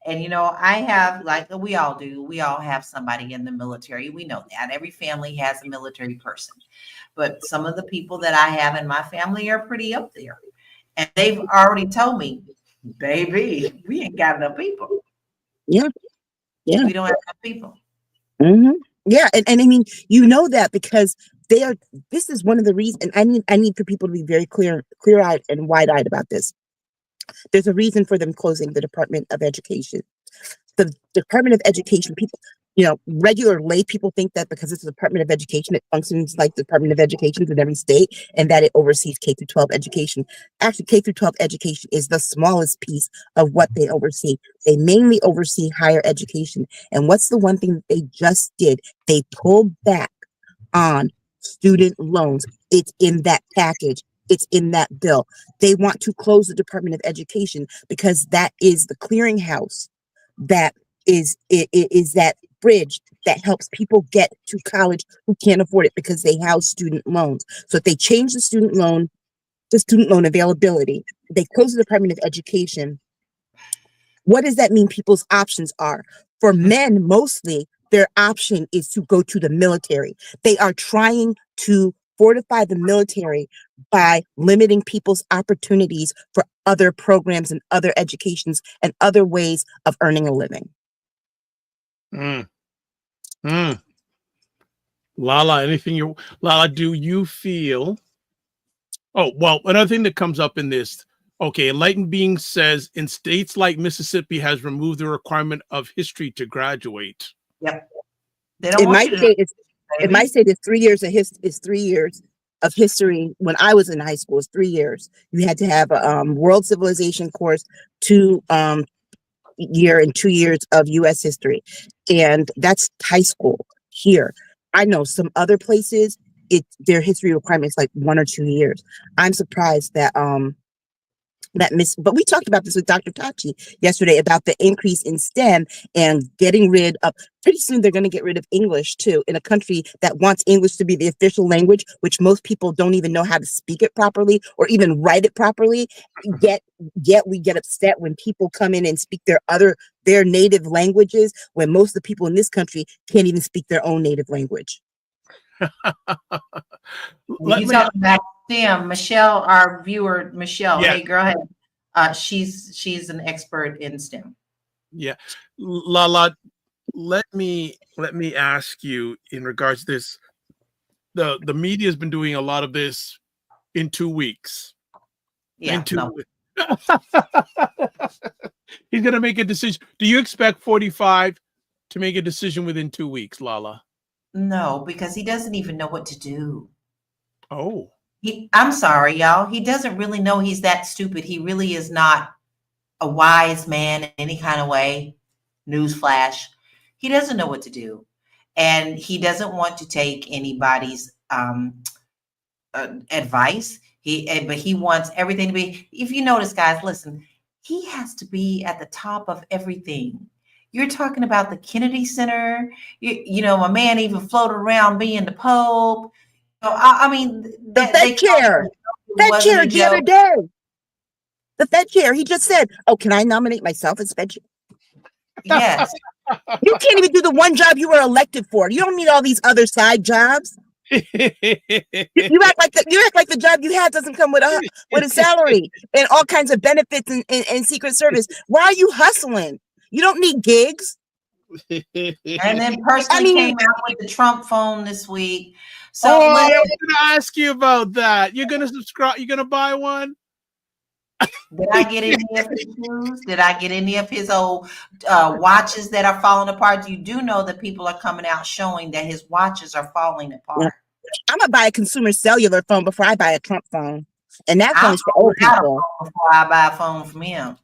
And, I have, like we all do, we all have somebody in the military. We know that. Every family has a military person. But some of the people that I have in my family are pretty up there. And they've already told me, baby, we ain't got enough people. Yeah. We don't have enough people. Yeah. And I mean, that because this is one of the reasons, and I need for people to be very clear-eyed and wide-eyed about this. There's a reason for them closing the Department of Education. The Department of Education, regular lay people think that because it's the Department of Education, it functions like the Department of Education in every state, and that it oversees K through 12 education. Actually, K through 12 education is the smallest piece of what they oversee. They mainly oversee higher education. And what's the one thing that they just did? They pulled back on student loans. It's in that package. It's in that bill. They want to close the Department of Education because that is the clearinghouse that is that bridge that helps people get to college who can't afford it because they house student loans. So if they change the student loan availability, they close the Department of Education. What does that mean people's options are? For men, mostly, their option is to go to the military. They are trying to fortify the military by limiting people's opportunities for other programs and other educations and other ways of earning a living. LaLa, LaLa, do you feel? Oh, well, another thing that comes up in this. Okay, Enlightened Being says in states like Mississippi has removed the requirement of history to graduate. Yep. They don't want you to. It might say that 3 years is 3 years of history. When I was in high school, it's 3 years. You had to have a world civilization course, 2 year and 2 years of U.S. history, and that's high school. Here, I know some other places, their history requirements like 1 or 2 years. I'm surprised that but we talked about this with Dr. Tachi yesterday about the increase in STEM and getting rid of, pretty soon they're going to get rid of English too, in a country that wants English to be the official language, which most people don't even know how to speak it properly or even write it properly. Yet we get upset when people come in and speak their native languages, when most of the people in this country can't even speak their own native language. You talking about STEM, Michelle, our viewer, Michelle. Yeah. Hey, girl, she's an expert in STEM. Yeah, LaLa, let me ask you in regards to this. The media has been doing a lot of this in 2 weeks. Yeah, He's gonna make a decision. Do you expect 45 to make a decision within 2 weeks, LaLa? No, because he doesn't even know what to do. Oh. I'm sorry, y'all. He doesn't really know he's that stupid. He really is not a wise man in any kind of way. Newsflash. He doesn't know what to do. And he doesn't want to take anybody's advice. But he wants everything to be, if you notice, guys, listen, he has to be at the top of everything. You're talking about the Kennedy Center. A man even floated around being the Pope. I mean, the Fed chair the other day. The Fed chair, he just said, "Oh, can I nominate myself as Fed chair?" Yes. You can't even do the one job you were elected for. You don't need all these other side jobs. you act like the job you have doesn't come with a salary and all kinds of benefits and Secret Service. Why are you hustling? You don't need gigs. And then personally came out with the Trump phone this week. So I was going to ask you about that. You're going to subscribe? You're going to buy one? Did I get any of his shoes? Did I get any of his old watches that are falling apart? You do know that people are coming out showing that his watches are falling apart. I'm going to buy a consumer cellular phone before I buy a Trump phone. And that phone's for old people. Before I buy a phone from him.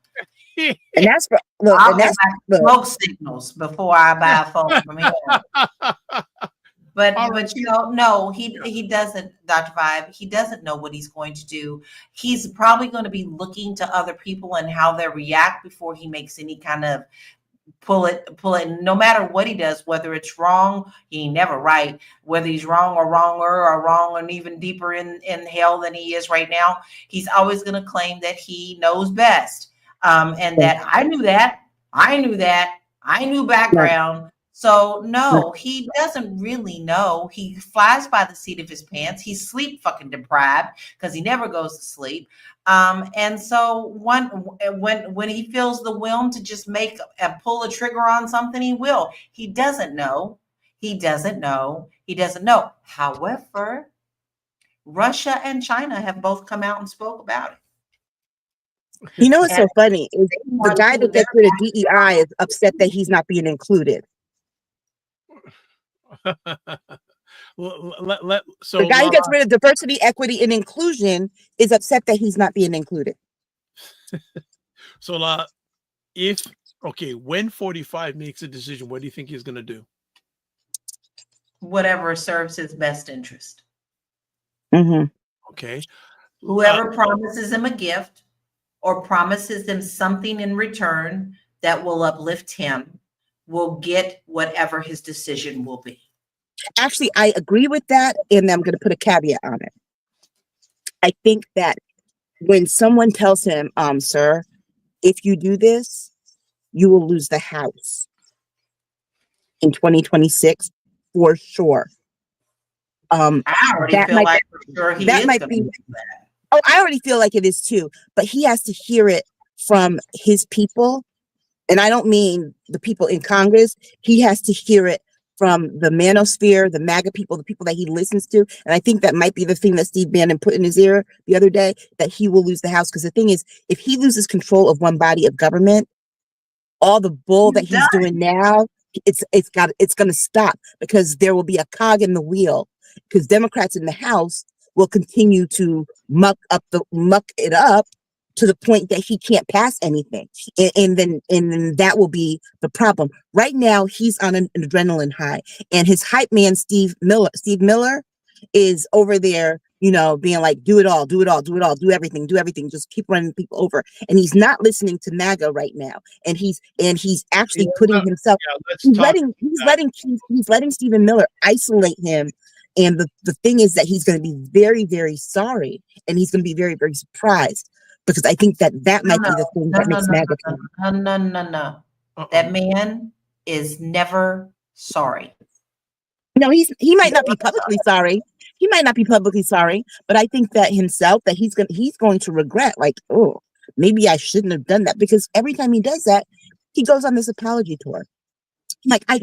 And that's for smoke signals before I buy a phone from him. But no, he doesn't, Dr. Vibe. He doesn't know what he's going to do. He's probably going to be looking to other people and how they react before he makes any kind of pull it. No matter what he does, whether it's wrong, he ain't never right. Whether he's wrong or wronger or wrong and even deeper in hell than he is right now, he's always going to claim that he knows best. And that I knew background. So no, he doesn't really know. He flies by the seat of his pants. He's sleep fucking deprived because he never goes to sleep. And so when he feels the will to just pull a trigger on something, he will. He doesn't know. However, Russia and China have both come out and spoke about it. You know what's so funny is the guy that gets rid of DEI is upset that he's not being included. So the guy who gets rid of diversity, equity, and inclusion is upset that he's not being included. So when 45 makes a decision, what do you think he's going to do? Whatever serves his best interest. Mm-hmm. Okay. Whoever promises him a gift or promises him something in return that will uplift him will get whatever his decision will be. Actually, I agree with that, and I'm going to put a caveat on it. I think that when someone tells him, sir, if you do this, you will lose the house in 2026 for sure. I already feel like for sure he is going to do that. Oh, I already feel like it is too, but he has to hear it from his people. And I don't mean the people in Congress. He has to hear it from the manosphere, the MAGA people, the people that he listens to. And I think that might be the thing that Steve Bannon put in his ear the other day, that he will lose the House. Because the thing is, if he loses control of one body of government, all the bull that he's doing now, it's going to stop, because there will be a cog in the wheel, because Democrats in the House will continue to muck it up to the point that he can't pass anything. And then that will be the problem. Right now, he's on an adrenaline high, and his hype man, Steve Miller, is over there, being like, do it all, do everything, just keep running people over. And he's not listening to MAGA right now. And he's actually putting himself, he's letting Stephen Miller isolate him. And the thing is that he's going to be very, very sorry, and he's going to be very, very surprised, because I think that might be the thing that makes MAGA come. No. That man is never sorry. No, he might not be publicly sorry. He might not be publicly sorry, but I think that himself, that he's going to regret, like, oh, maybe I shouldn't have done that, because every time he does that, he goes on this apology tour. Like, I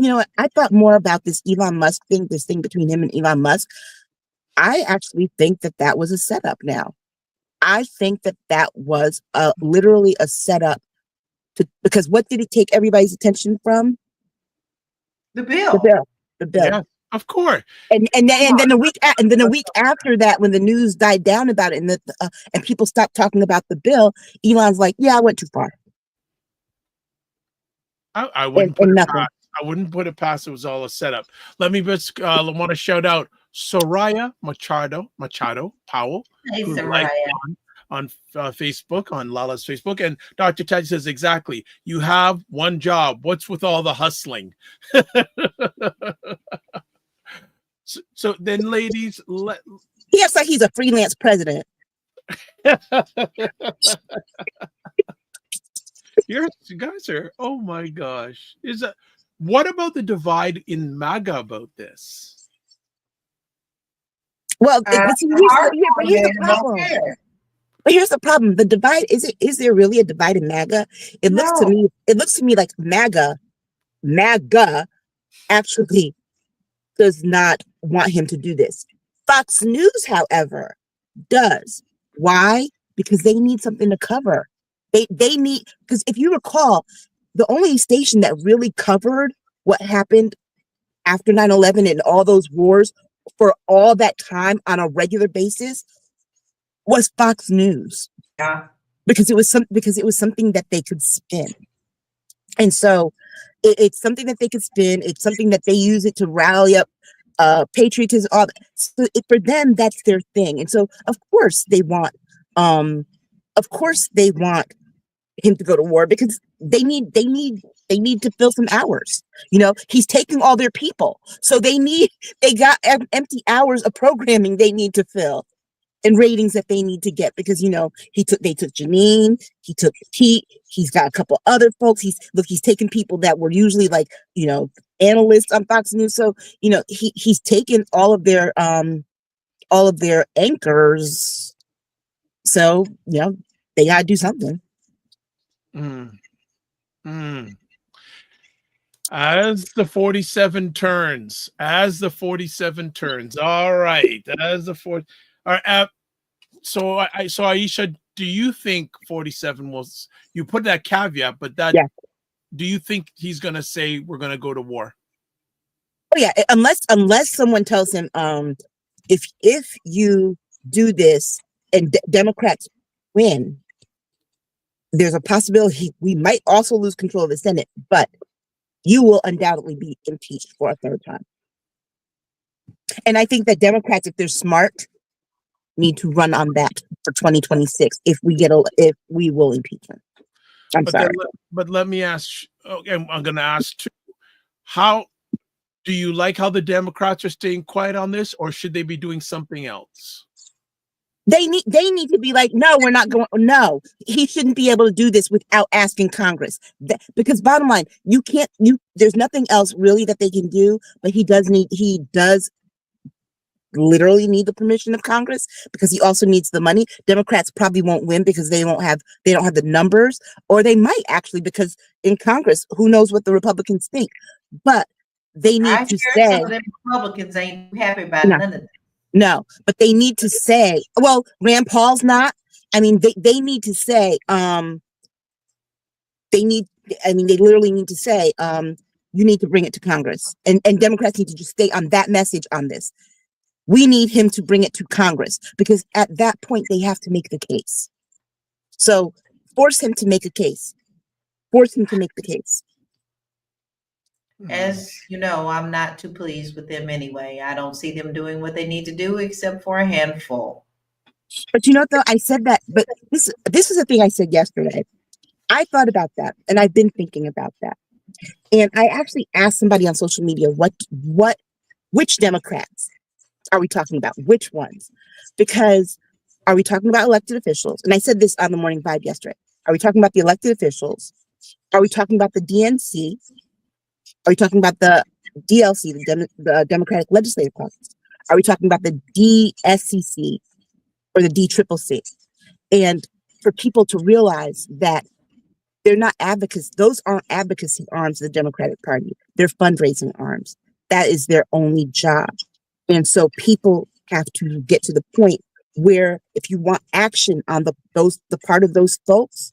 thought more about this Elon Musk thing, this thing between him and Elon Musk. I actually think that was a setup now. I think that was literally a setup because what did it take everybody's attention from? The bill. The bill. Yeah, of course. And then a week after that, when the news died down about it, and people stopped talking about the bill, Elon's like, "Yeah, I went too far." I wouldn't put it past. I wouldn't put it past. It was all a setup. Let me just want to shout out Soraya Machado Powell, hey, who's Soraya. on Facebook, on LaLa's Facebook, and Dr. Ted says, exactly, you have one job. What's with all the hustling? so then, ladies, he acts like he's a freelance president. You guys are, oh my gosh. What about the divide in MAGA about this? Well, here's the problem. But here's the problem. The divide, is there really a divide in MAGA? It looks to me like MAGA actually does not want him to do this. Fox News, however, does. Why? Because they need something to cover. They need, because if you recall, the only station that really covered what happened after 9/11 and all those wars for all that time on a regular basis was Fox News. Yeah. Because it was something that they could spin. And so it's something that they could spin. It's something that they use it to rally up patriotism. All that. So for them, that's their thing. And so of course they want him to go to war, because they need to fill some hours. He's taking all their people. So they got empty hours of programming they need to fill, and ratings that they need to get, because they took Janine, he took Pete, he's got a couple other folks. He's taking people that were usually like analysts on Fox News. So he's taken all of their anchors. So they gotta do something. As the 47 turns. All right. All right. So Aisha, do you think 47 was? You put that caveat, but that. Yeah. Do you think he's going to say we're going to go to war? Oh yeah, unless someone tells him, if you do this and Democrats win, there's a possibility we might also lose control of the Senate, but you will undoubtedly be impeached for a third time. And I think that Democrats, if they're smart, need to run on that for 2026 if we will impeach him. I'm sorry. But let me ask, okay, I'm going to ask too, how do you like how the Democrats are staying quiet on this, or should they be doing something else? They need to be like, no, we're not going. No, he shouldn't be able to do this without asking Congress. Because bottom line, there's nothing else really that they can do. But he does literally need the permission of Congress, because he also needs the money. Democrats probably won't win because they don't have the numbers, or they might actually, because in Congress, who knows what the Republicans think. But they need to say, some of them Republicans ain't happy about none of that. No, but they need to say, well, Rand Paul's not. I mean, they need to say, they literally need to say, you need to bring it to Congress. And Democrats need to just stay on that message on this. We need him to bring it to Congress, because at that point they have to make the case. So force him to make a case. Force him to make the case. As you know, I'm not too pleased with them anyway. I don't see them doing what they need to do except for a handful. But you know, though, I said that, but this is the thing I said yesterday. I thought about that, and I've been thinking about that. And I actually asked somebody on social media, which Democrats are we talking about? Which ones? Because are we talking about elected officials? And I said this on the Morning Vibe yesterday. Are we talking about the elected officials? Are we talking about the DNC? Are we talking about the DLC, the Democratic Legislative Caucus? Are we talking about the DSCC or the DCCC? And for people to realize that they're not advocates, those aren't advocacy arms of the Democratic Party. They're fundraising arms. That is their only job. And so people have to get to the point where if you want action on the part of those folks,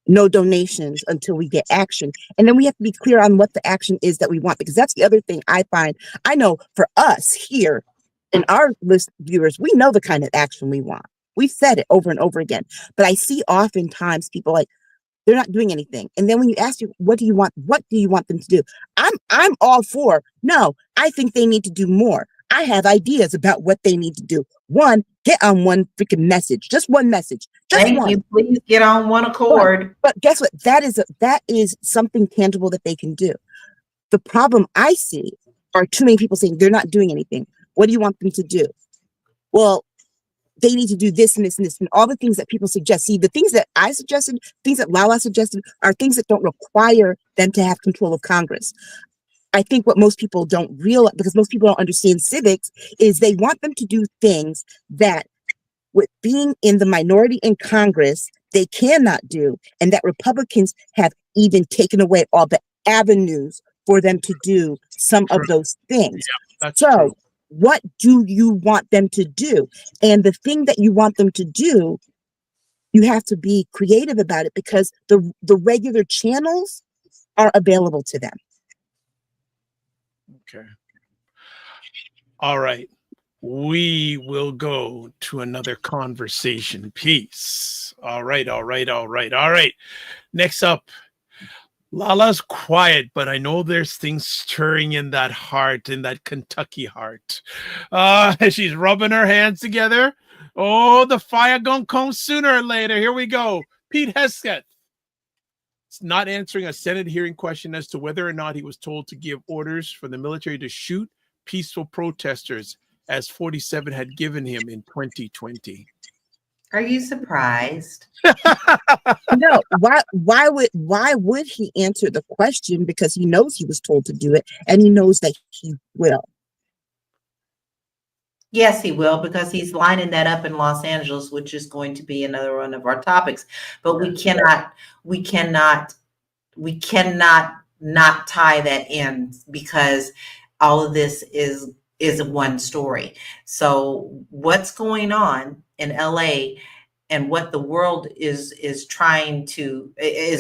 no donations until we get action. And then we have to be clear on what the action is that we want, because that's the other thing I find. I know for us here and our list viewers, we know the kind of action we want. We've said it over and over again. But I see oftentimes people like, they're not doing anything. And then when you ask you, what do you want them to do? I'm all for, no, I think they need to do more. I have ideas about what they need to do. One, get on one freaking message, just one message. Thank you. Please get on one accord. But guess what? That is something tangible that they can do. The problem I see are too many people saying they're not doing anything. What do you want them to do? Well, they need to do this and this and this and all the things that people suggest. See, the things that I suggested, things that LaLa suggested, are things that don't require them to have control of Congress. I think what most people don't realize, because most people don't understand civics, is they want them to do things that, with being in the minority in Congress, they cannot do, and that Republicans have even taken away all the avenues for them to do some of those things. Yeah, that's true. What do you want them to do? And the thing that you want them to do, you have to be creative about it, because the regular channels are available to them. Okay. All right. We will go to another conversation piece. All right. Next up, LaLa's quiet, but I know there's things stirring in that heart, in that Kentucky heart. She's rubbing her hands together. Oh, the fire gonna come sooner or later. Here we go. Pete Hegseth. It's not answering a Senate hearing question as to whether or not he was told to give orders for the military to shoot peaceful protesters, as 47 had given him in 2020. Are you surprised? No. Why would he answer the question? Because he knows he was told to do it, and he knows that he will. Yes, he will, because he's lining that up in Los Angeles, which is going to be another one of our topics. But we cannot not tie that in, because all of this is one story. So what's going on in LA and what the world is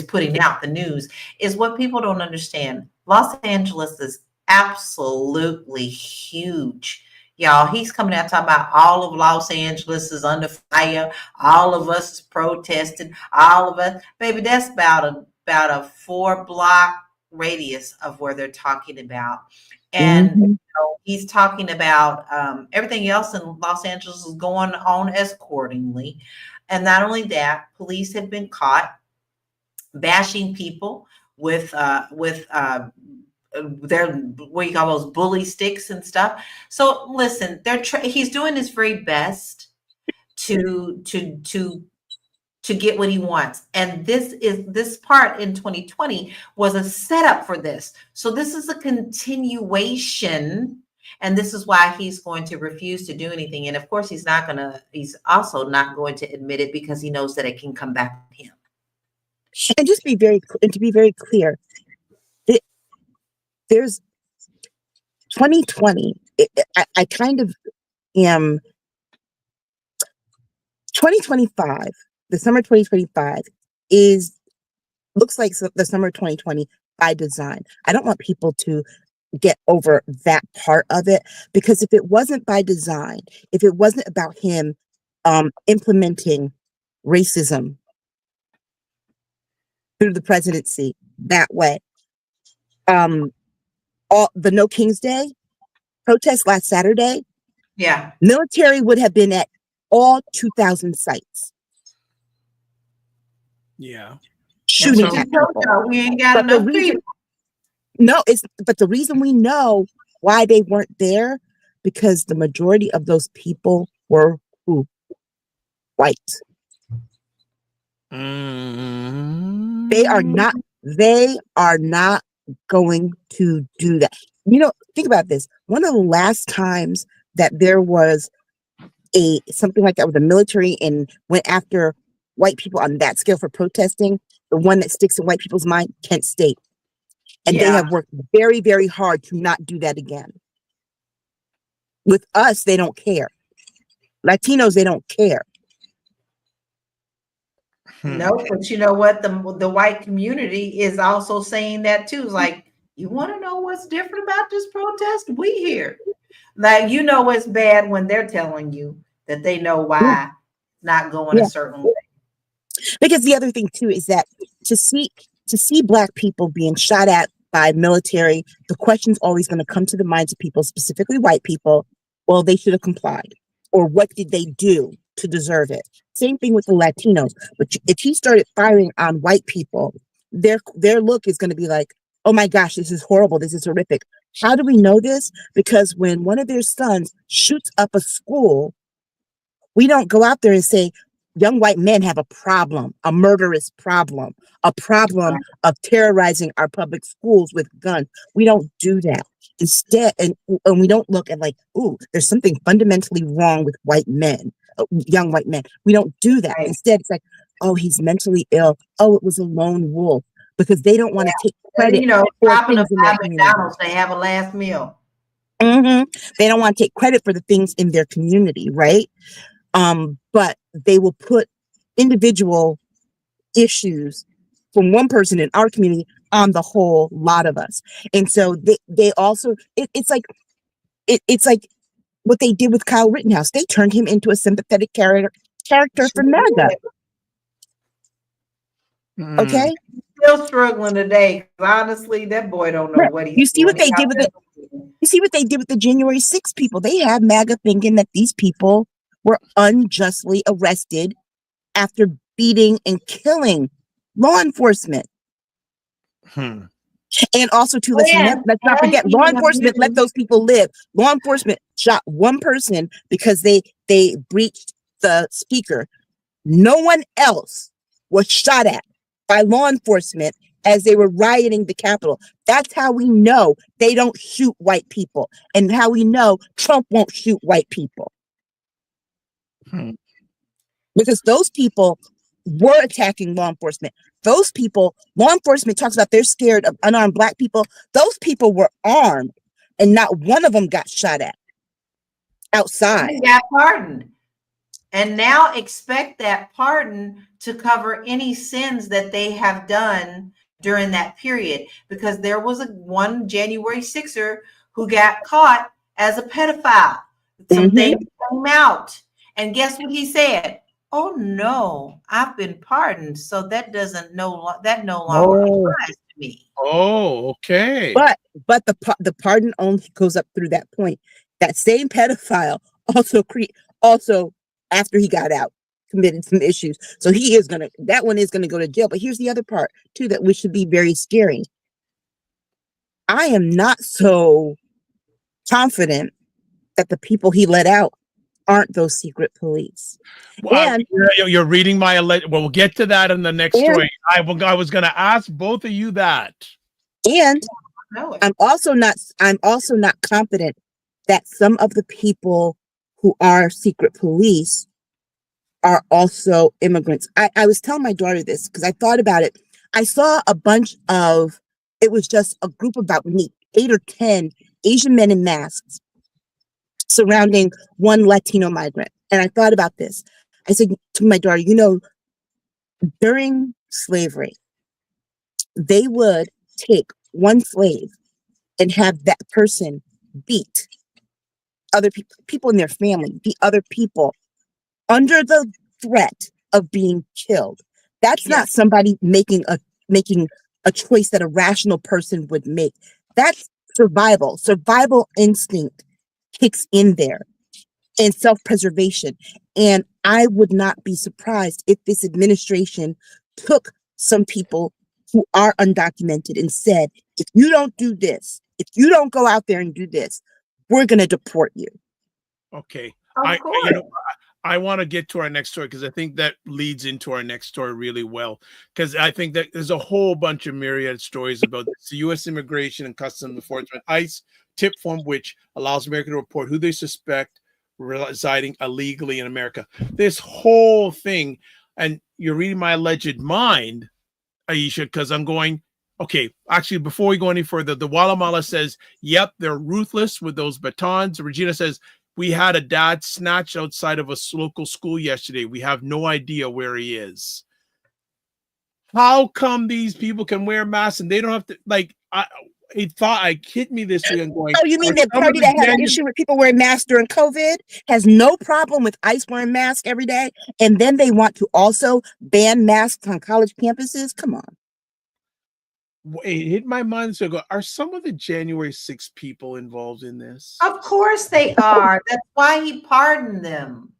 putting out, the news, is what people don't understand. Los Angeles is absolutely huge. Y'all, he's coming out talking about all of Los Angeles is under fire. All of us is protesting. All of us, baby, that's about a 4-block radius of where they're talking about. And you know, he's talking about everything else in Los Angeles is going on as accordingly. And not only that, police have been caught bashing people with their, what you call those bully sticks and stuff. So listen, he's doing his very best to get what he wants. And this part in 2020 was a setup for this. So this is a continuation. And this is why he's going to refuse to do anything. And of course, he's also not going to admit it because he knows that it can come back to him. And to be very clear, there's 2020. I kind of am 2025. The summer 2025 looks like the summer 2020 by design. I don't want people to get over that part of it, because if it wasn't by design, if it wasn't about him implementing racism through the presidency that way, all the No King's Day protest last Saturday, military would have been at all 2,000 sites. Yeah. Shooting at people. We ain't got enough people. No, but the reason we know why they weren't there, because the majority of those people were who? White. They are not going to do that. You know, think about this. One of the last times that there was something like that with the military and went after white people on that scale for protesting, the one that sticks in white people's mind, Kent State. And they have worked very, very hard to not do that again. With us, they don't care. Latinos, they don't care. No, but you know what? The white community is also saying that too. It's like, you want to know what's different about this protest? We here. Like, you know, it's bad when they're telling you that they know why it's not going a certain way. Because the other thing too is that to see Black people being shot at by military, the question's always going to come to the minds of people, specifically white people. Well, they should have complied, or what did they do to deserve it? Same thing with the Latinos. But if he started firing on white people, their look is going to be like, oh my gosh, this is horrible. This is horrific. How do we know this? Because when one of their sons shoots up a school, we don't go out there and say, young white men have a problem, a murderous problem, a problem of terrorizing our public schools with guns. We don't do that. Instead, and we don't look at like, ooh, there's something fundamentally wrong with white men, young white men. We don't do that. Instead, it's like, oh, he's mentally ill. Oh, it was a lone wolf. Because they don't want to take credit for things in their community. McDonald's, they have a last meal. They don't want to take credit for the things in their community, right? But they will put individual issues from one person in our community on the whole lot of us. And so they also, it's like what they did with Kyle Rittenhouse. They turned him into a sympathetic character for MAGA. Okay? Still struggling today. Honestly, that boy don't know what he's You see what they did with the January 6th people. They have MAGA thinking that these people were unjustly arrested after beating and killing law enforcement. And also, too, let's not forget, law enforcement let those people live. Law enforcement shot one person because they breached the speaker. No one else was shot at by law enforcement as they were rioting the Capitol. That's how we know they don't shoot white people, and how we know Trump won't shoot white people. Because those people were attacking law enforcement. Those people, law enforcement talks about they're scared of unarmed Black people. Those people were armed, and not one of them got shot at outside. He got pardoned. And now expect that pardon to cover any sins that they have done during that period, because there was one January 6er who got caught as a pedophile. Some things came out. And guess what he said? Oh no, I've been pardoned. So that no longer applies to me. Oh, okay. But the pardon only goes up through that point. That same pedophile also after he got out committed some issues. So that one is gonna go to jail. But here's the other part too that we should be very scary. I am not so confident that the people he let out aren't those secret police. And you're reading my we'll get to that in the next story. I was going to ask both of you that. And I'm also not confident that some of the people who are secret police are also immigrants. I was telling my daughter this because I thought about it. I saw it was just a group about 8 or 10 Asian men in masks surrounding one Latino migrant. And I thought about this. I said to my daughter, during slavery, they would take one slave and have that person beat other people in their family, beat other people under the threat of being killed. That's not somebody making a choice that a rational person would make. That's survival. Survival instinct kicks in there, and self-preservation. And I would not be surprised if this administration took some people who are undocumented and said, if you don't do this, if you don't go out there and do this, we're going to deport you. Okay. I want to get to our next story because I think that leads into our next story really well, because I think that there's a whole bunch of myriad stories about this. The U.S. Immigration and Customs Enforcement ICE tip form, which allows America to report who they suspect residing illegally in America. This whole thing, and you're reading my alleged mind, Aisha, because I'm going, okay, actually, before we go any further, the Guatemala says, yep, they're ruthless with those batons. Regina says, we had a dad snatched outside of a local school yesterday. We have no idea where he is. How come these people can wear masks and they don't have to, he thought I hit me this week and going, oh, you mean that party that had an issue with people wearing masks during COVID has no problem with ICE wearing masks every day, and then they want to also ban masks on college campuses? Come on. It hit my mind. So I go, are some of the January 6 people involved in this? Of course they are. That's why he pardoned them.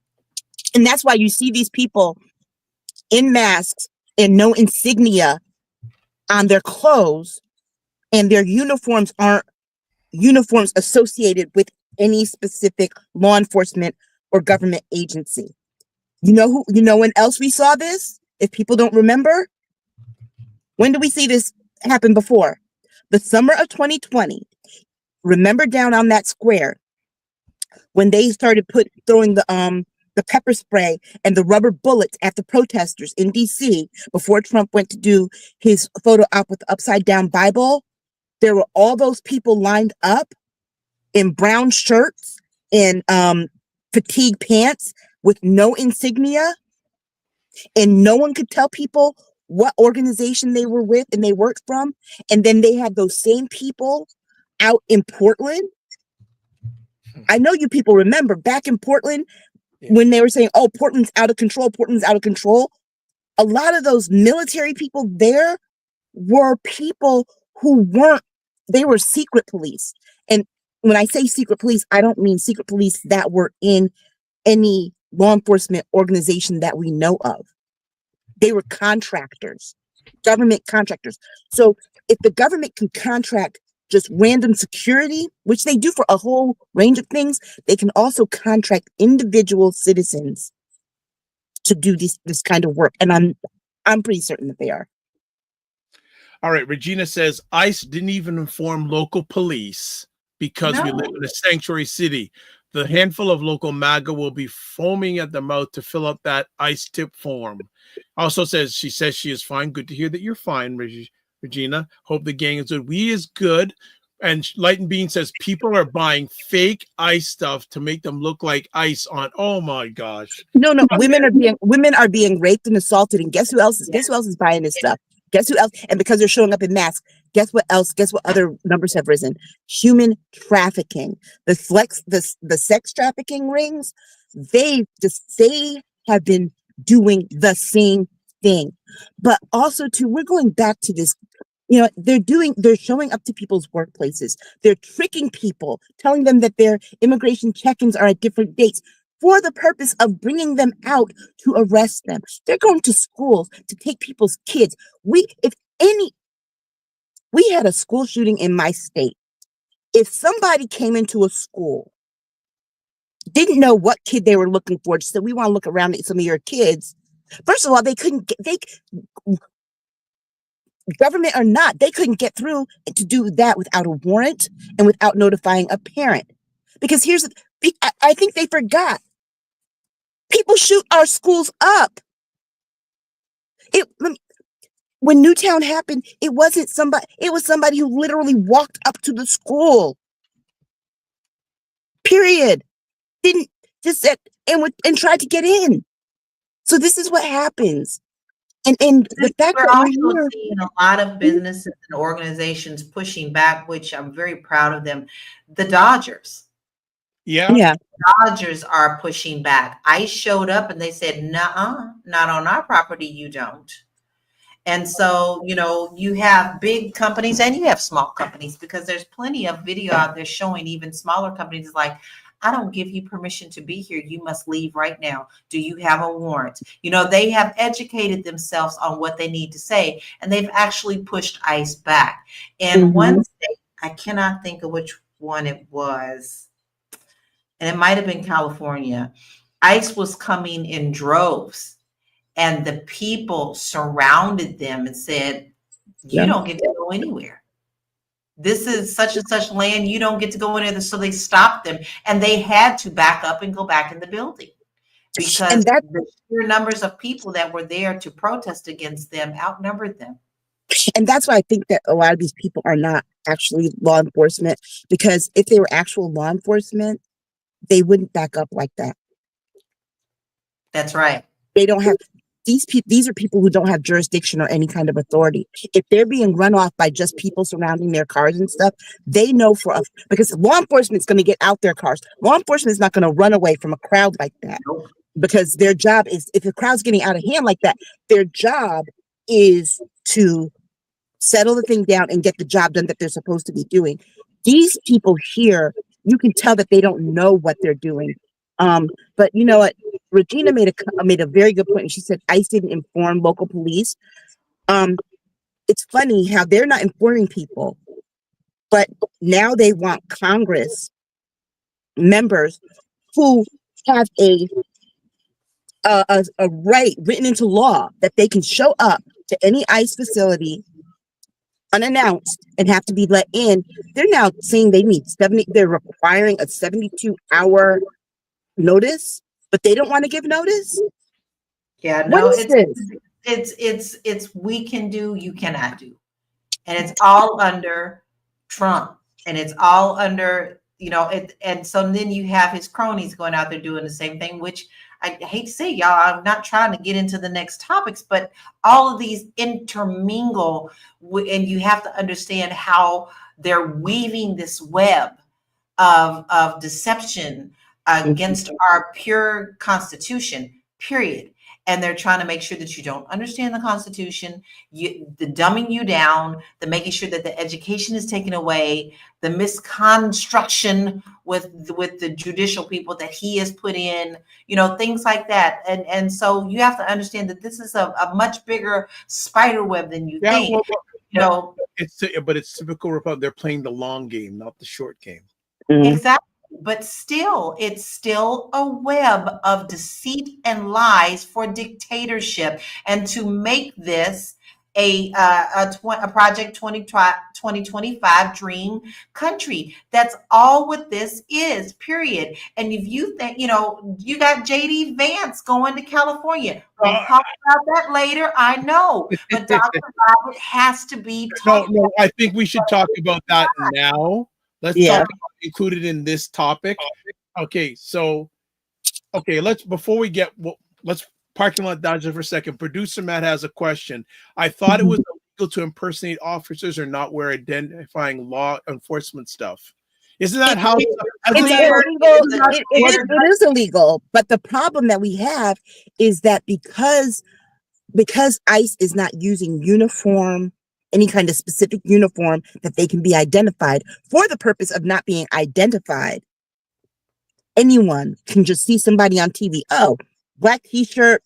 And that's why you see these people in masks and no insignia on their clothes, and their uniforms aren't uniforms associated with any specific law enforcement or government agency. You know when else we saw this? If people don't remember, when did we see this happen before? The summer of 2020. Remember down on that square when they started throwing the pepper spray and the rubber bullets at the protesters in DC before Trump went to do his photo op with the upside down Bible? There were all those people lined up in brown shirts and fatigue pants with no insignia, and no one could tell people what organization they were with and they worked from. And then they had those same people out in Portland. I know you people remember back in Portland when they were saying, oh, Portland's out of control, Portland's out of control. A lot of those military people there were people who they were secret police. And when I say secret police, I don't mean secret police that were in any law enforcement organization that we know of. They were contractors, government contractors. So if the government can contract just random security, which they do for a whole range of things, they can also contract individual citizens to do this kind of work. And I'm pretty certain that they are. All right, Regina says ICE didn't even inform local police because we live in a sanctuary city. The handful of local MAGA will be foaming at the mouth to fill up that ICE tip form. Also says she is fine. Good to hear that you're fine, Regina. Hope the gang is good. We is good. And Light and Bean says people are buying fake ICE stuff to make them look like ICE on. Oh my gosh. No, women are being raped and assaulted, and guess who else is buying this stuff? Guess who else? And because they're showing up in masks, guess what else? Guess what other numbers have risen? Human trafficking, the sex trafficking rings, they have been doing the same thing. But also too, we're going back to this, they're showing up to people's workplaces. They're tricking people, telling them that their immigration check-ins are at different dates for the purpose of bringing them out to arrest them. They're going to schools to take people's kids. We had a school shooting in my state. If somebody came into a school, didn't know what kid they were looking for, just said, we want to look around at some of your kids. First of all, government or not, they couldn't get through to do that without a warrant and without notifying a parent. Because I think they forgot. People shoot our schools up. When Newtown happened, it was somebody who literally walked up to the school. Period. Didn't just said and tried to get in. So this is what happens. And the fact we're that also seeing a lot of businesses and organizations pushing back, which I'm very proud of them. The Dodgers. Yeah. Dodgers are pushing back. ICE showed up and they said, "Nuh-uh, not on our property, you don't." And so, you have big companies and you have small companies, because there's plenty of video out there showing even smaller companies like, I don't give you permission to be here. You must leave right now. Do you have a warrant? They have educated themselves on what they need to say, and they've actually pushed ICE back. And one state, I cannot think of which one it was, and it might have been California, ICE was coming in droves, and the people surrounded them and said, you don't get to go anywhere. This is such and such land. You don't get to go in there. So they stopped them, and they had to back up and go back in the building because the sheer numbers of people that were there to protest against them outnumbered them. And that's why I think that a lot of these people are not actually law enforcement, because if they were actual law enforcement, they wouldn't back up like that. That's right. They don't have these are people who don't have jurisdiction or any kind of authority. If they're being run off by just people surrounding their cars and stuff, they know because law enforcement is going to get out their cars. Law enforcement is not going to run away from a crowd like that, because their job is, if the crowd's getting out of hand like that, their job is to settle the thing down and get the job done that they're supposed to be doing. These people here, you can tell that they don't know what they're doing. But you know what? Regina made a very good point. She said ICE didn't inform local police. It's funny how they're not informing people, but now they want Congress members who have a right written into law that they can show up to any ICE facility unannounced and have to be let in. They're now saying they need they're requiring a 72-hour notice, but they don't want to give notice. Yeah, no, it's we can do, you cannot do. And it's all under Trump, and it's all under, and so then you have his cronies going out there doing the same thing, which I hate to say, y'all, I'm not trying to get into the next topics, but all of these intermingle, and you have to understand how they're weaving this web of deception against our pure Constitution, period. And they're trying to make sure that you don't understand the Constitution, the dumbing you down, the making sure that the education is taken away, the misconstruction with the judicial people that he has put in, things like that. And so you have to understand that this is a much bigger spider web than you think. Well, it's typical Republic. They're playing the long game, not the short game. Exactly. But still, it's still a web of deceit and lies for dictatorship. And to make this a Project 2025 dream country, that's all what this is, period. And if you think, you got JD Vance going to California. We'll talk about that later, I know. But Dr. Robert has to be talking No, I think we should talk about that now. Let's talk about included in this topic. Okay, so let's parking lot Dodger for a second. Producer Matt has a question. I thought it was illegal to impersonate officers or not wear identifying law enforcement stuff? Isn't that how it's illegal? It is illegal. But the problem that we have is that because ICE is not using uniform, any kind of specific uniform that they can be identified for the purpose of not being identified, anyone can just see somebody on TV. Oh, black t-shirt,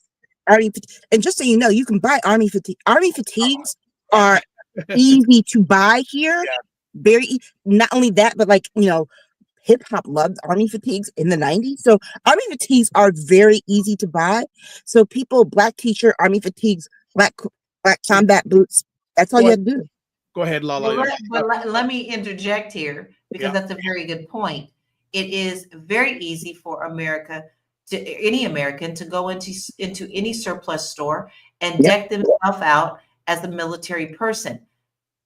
Army, and just so you know, you can buy Army fatigue. Army fatigues are easy to buy here. Very, not only that, but like, hip hop loved Army fatigues in the 90s. So Army fatigues are very easy to buy. So people, black t-shirt, Army fatigues, black combat boots. That's all you have to do. Go ahead, LaLa. Let me interject here because that's a very good point. It is very easy for any American to go into any surplus store and deck themselves out as a military person.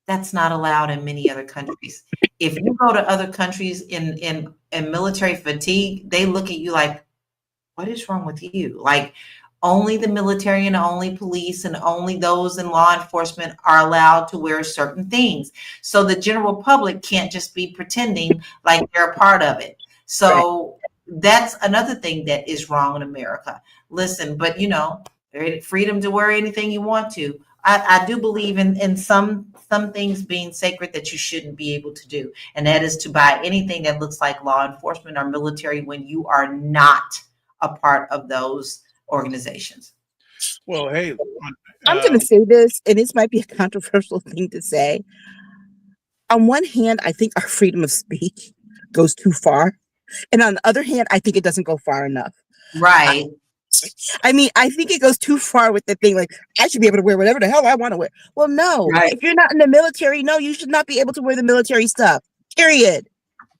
That's not allowed in many other countries. If you go to other countries in military fatigue, they look at you like, what is wrong with you? Like, only the military and only police and only those in law enforcement are allowed to wear certain things. So the general public can't just be pretending like they're a part of it. So that's another thing that is wrong in America. Listen, but freedom to wear anything you want to. I do believe in some things being sacred that you shouldn't be able to do. And that is to buy anything that looks like law enforcement or military when you are not a part of those organizations. Well, hey, I'm going to say this, and this might be a controversial thing to say. On one hand, I think our freedom of speech goes too far. And on the other hand, I think it doesn't go far enough. Right. I mean, I think it goes too far with the thing, like, I should be able to wear whatever the hell I want to wear. Well, no. Right. If you're not in the military, no, you should not be able to wear the military stuff, period.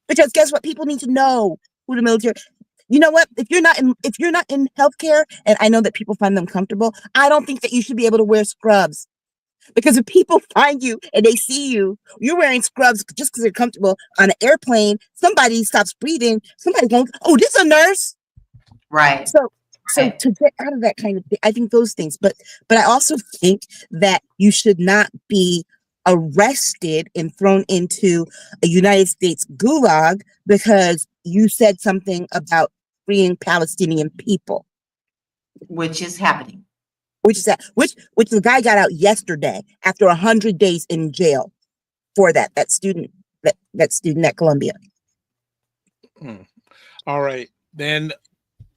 Because guess what? People need to know who the military. You know what? If you're not in healthcare, and I know that people find them comfortable, I don't think that you should be able to wear scrubs. Because if people find you and they see you're wearing scrubs just because they're comfortable on an airplane, somebody stops breathing, somebody's going, oh, this is a nurse. Right. So to get out of that kind of thing, I think those things. But I also think that you should not be arrested and thrown into a United States gulag because you said something about freeing Palestinian people. Which is happening. Which the guy got out yesterday after 100 days in jail for that student at Columbia. All right. Then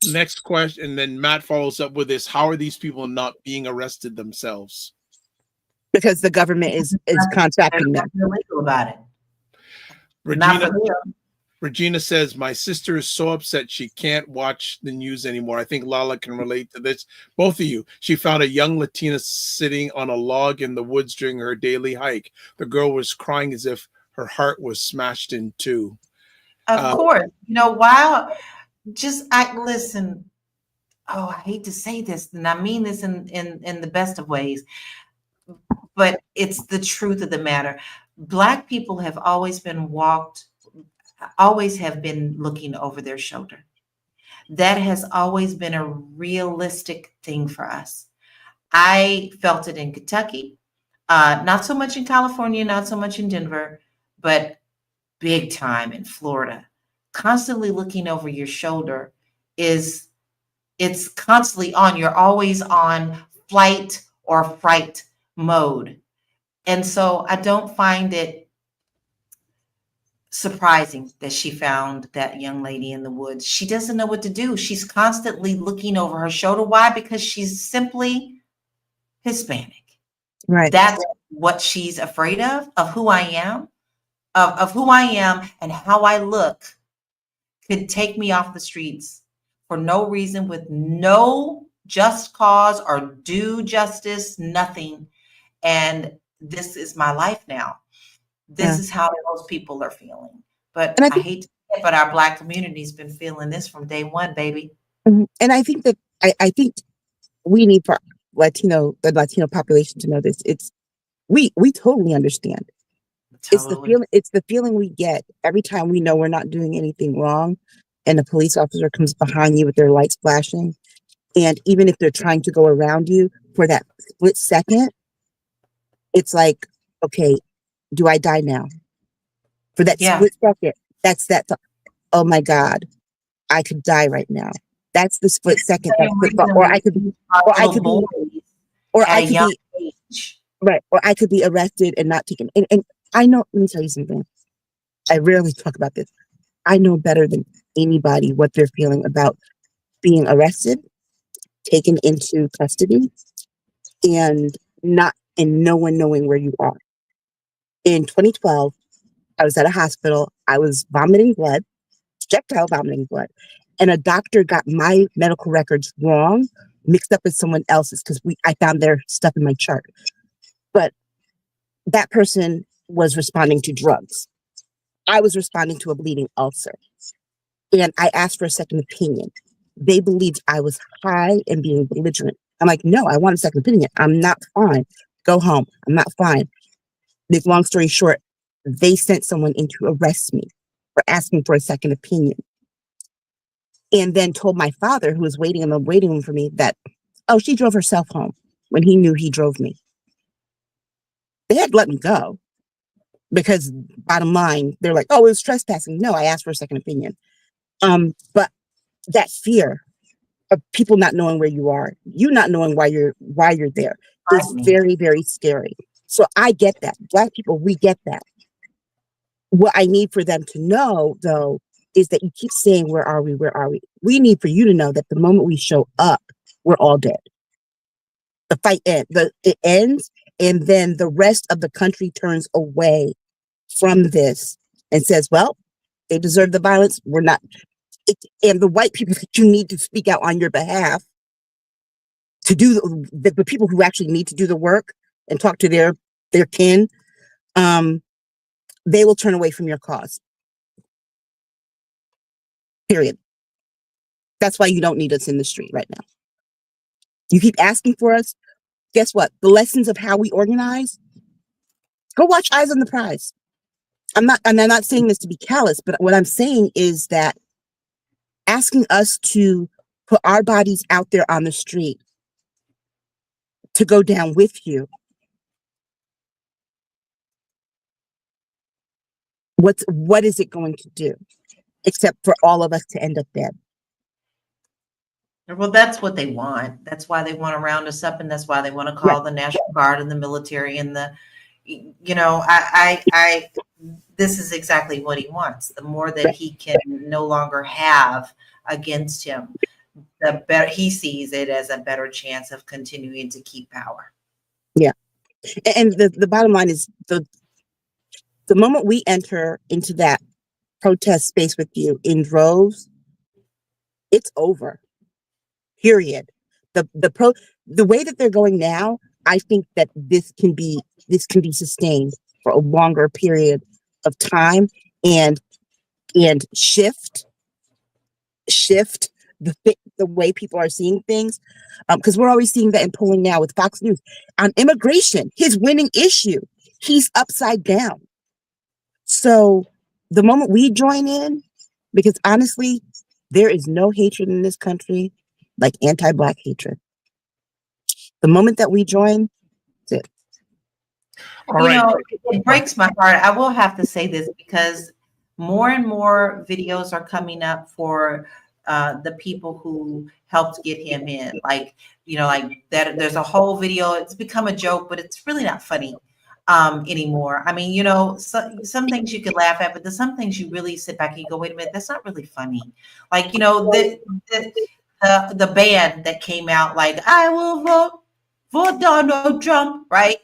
next question. Then Matt follows up with this. How are these people not being arrested themselves? Because the government is contracting them. Illegal about it. Regina says, my sister is so upset she can't watch the news anymore. I think LaLa can relate to this. Both of you. She found a young Latina sitting on a log in the woods during her daily hike. The girl was crying as if her heart was smashed in two. Of course. Listen. Oh, I hate to say this, and I mean this in the best of ways, but it's the truth of the matter. Black people have always been looking over their shoulder. That has always been a realistic thing for us. I felt it in Kentucky, not so much in California, not so much in Denver, but big time in Florida. Constantly looking over your shoulder it's constantly on. You're always on flight or fright mode. And so I don't find it surprising that she found that young lady in the woods. She doesn't know what to do. She's constantly looking over her shoulder. Why? Because she's simply Hispanic. Right. That's what she's afraid of who I am, of who I am and how I look could take me off the streets for no reason, with no just cause or due justice, nothing. And this is my life now. This is how most people are feeling. But I hate to say it, but our Black community's been feeling this from day one, baby. And I think that I think we need for the Latino population to know this. We totally understand. Totally. It's the feeling we get every time we know we're not doing anything wrong, and a police officer comes behind you with their lights flashing, and even if they're trying to go around you for that split second, it's like, okay, do I die now? For that split second, that's that thought. Oh my God, I could die right now. That's the split second. That split thought. Or I could be, or I could be, right, or I could be arrested and not taken. And I know, let me tell you something. I rarely talk about this. I know better than anybody what they're feeling about being arrested, taken into custody, and no one knowing where you are. In 2012, I was at a hospital. I was vomiting blood, projectile vomiting blood, and a doctor got my medical records wrong, mixed up with someone else's because I found their stuff in my chart. But that person was responding to drugs. I was responding to a bleeding ulcer. And I asked for a second opinion. They believed I was high and being belligerent. I'm like, no, I want a second opinion. I'm not fine. Go home. I'm not fine. This long story short, they sent someone in to arrest me for asking for a second opinion. And then told my father, who was waiting in the waiting room for me, that, oh, she drove herself home, when he knew he drove me. They had to let me go because bottom line, they're like, oh, it was trespassing. No, I asked for a second opinion. But that fear of people not knowing where you are, you not knowing why you're there, is very, very scary. So I get that. Black people, we get that. What I need for them to know, though, is that you keep saying, where are we? Where are we? We need for you to know that the moment we show up, we're all dead. The fight ends. It ends, and then the rest of the country turns away from this and says, well, they deserve the violence. We're not. And the white people that you need to speak out on your behalf to do the people who actually need to do the work and talk to their kin, they will turn away from your cause. Period. That's why you don't need us in the street right now. You keep asking for us. Guess what? The lessons of how we organize. Go watch Eyes on the Prize. I'm not saying this to be callous, but what I'm saying is that asking us to put our bodies out there on the street to go down with you. What is it going to do? Except for all of us to end up dead. Well, that's what they want. That's why they want to round us up, and that's why they want to call the National Guard and the military and this is exactly what he wants. The more that he can no longer have against him, the better he sees it as a better chance of continuing to keep power. Yeah. And the bottom line is the moment we enter into that protest space with you in droves, it's over. Period. The way that they're going now, I think that this can be sustained for a longer period of time and shift the way people are seeing things, because we're always seeing that in polling now with Fox News on immigration, his winning issue, he's upside down. So the moment we join in, because honestly, there is no hatred in this country like anti-Black hatred. The moment that we join, that's it. It breaks my heart. I will have to say this because more and more videos are coming up for the people who helped get him in. Like that. There's a whole video. It's become a joke, but it's really not funny anymore. I mean, some things you could laugh at, but there's some things you really sit back and you go, wait a minute, that's not really funny. Like, the band that came out like, I will vote for Donald Trump, right?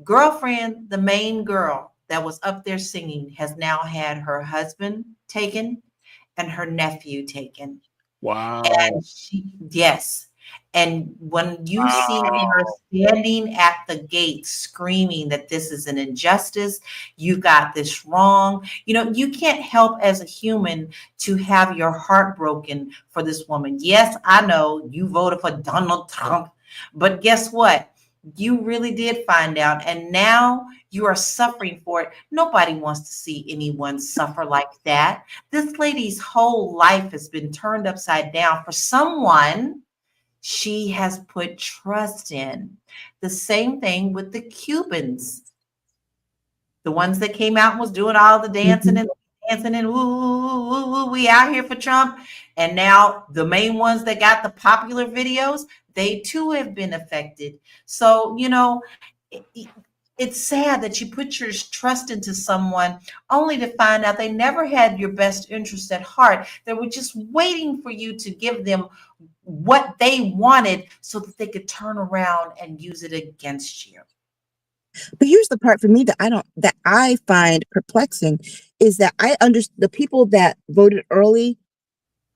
Girlfriend, the main girl that was up there singing, has now had her husband taken and her nephew taken. Wow. And yes. And when you see her standing at the gate screaming that this is an injustice, you got this wrong. You can't help as a human to have your heart broken for this woman. Yes, I know you voted for Donald Trump, but guess what? You really did find out, and now you are suffering for it. Nobody wants to see anyone suffer like that. This lady's whole life has been turned upside down for someone she has put trust in. The same thing with the Cubans. The ones that came out and was doing all the dancing and woo, we out here for Trump. And now the main ones that got the popular videos, they too have been affected. So, you know, it's sad that you put your trust into someone only to find out they never had your best interest at heart. They were just waiting for you to give them what they wanted so that they could turn around and use it against you. But here's the part for me that I find perplexing is that I understand the people that voted early.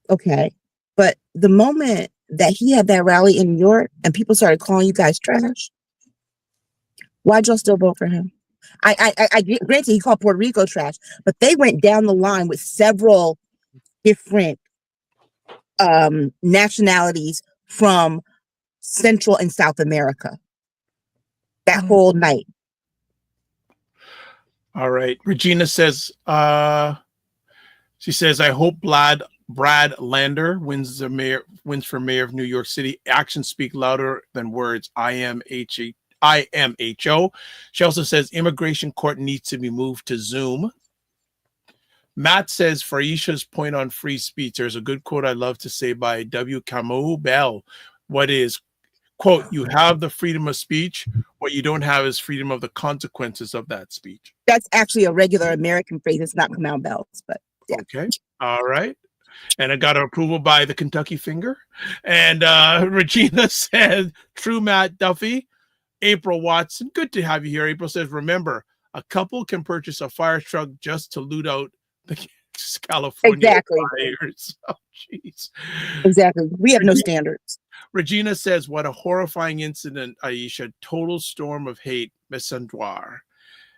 Okay. But the moment that he had that rally in New York and people started calling you guys trash, why'd y'all still vote for him? I granted he called Puerto Rico trash, but they went down the line with several different nationalities from Central and South America that whole night. All right. Regina says, she says, I hope Brad Lander wins for mayor of New York City. Actions speak louder than words. IMHO. She also says immigration court needs to be moved to Zoom. Matt says, for Aisha's point on free speech, there's a good quote I love to say by W. Camus Bell. What is, quote, you have the freedom of speech. What you don't have is freedom of the consequences of that speech. That's actually a regular American phrase. It's not Camus Bell's, but yeah. Okay. All right. And I got approval by the Kentucky Finger. And Regina said, true Matt Duffy. April Watson, good to have you here. April says, remember, a couple can purchase a fire truck just to loot out the California fires. Oh, jeez. Exactly. We have no standards. Regina says, what a horrifying incident, Aisha. Total storm of hate, misandroir.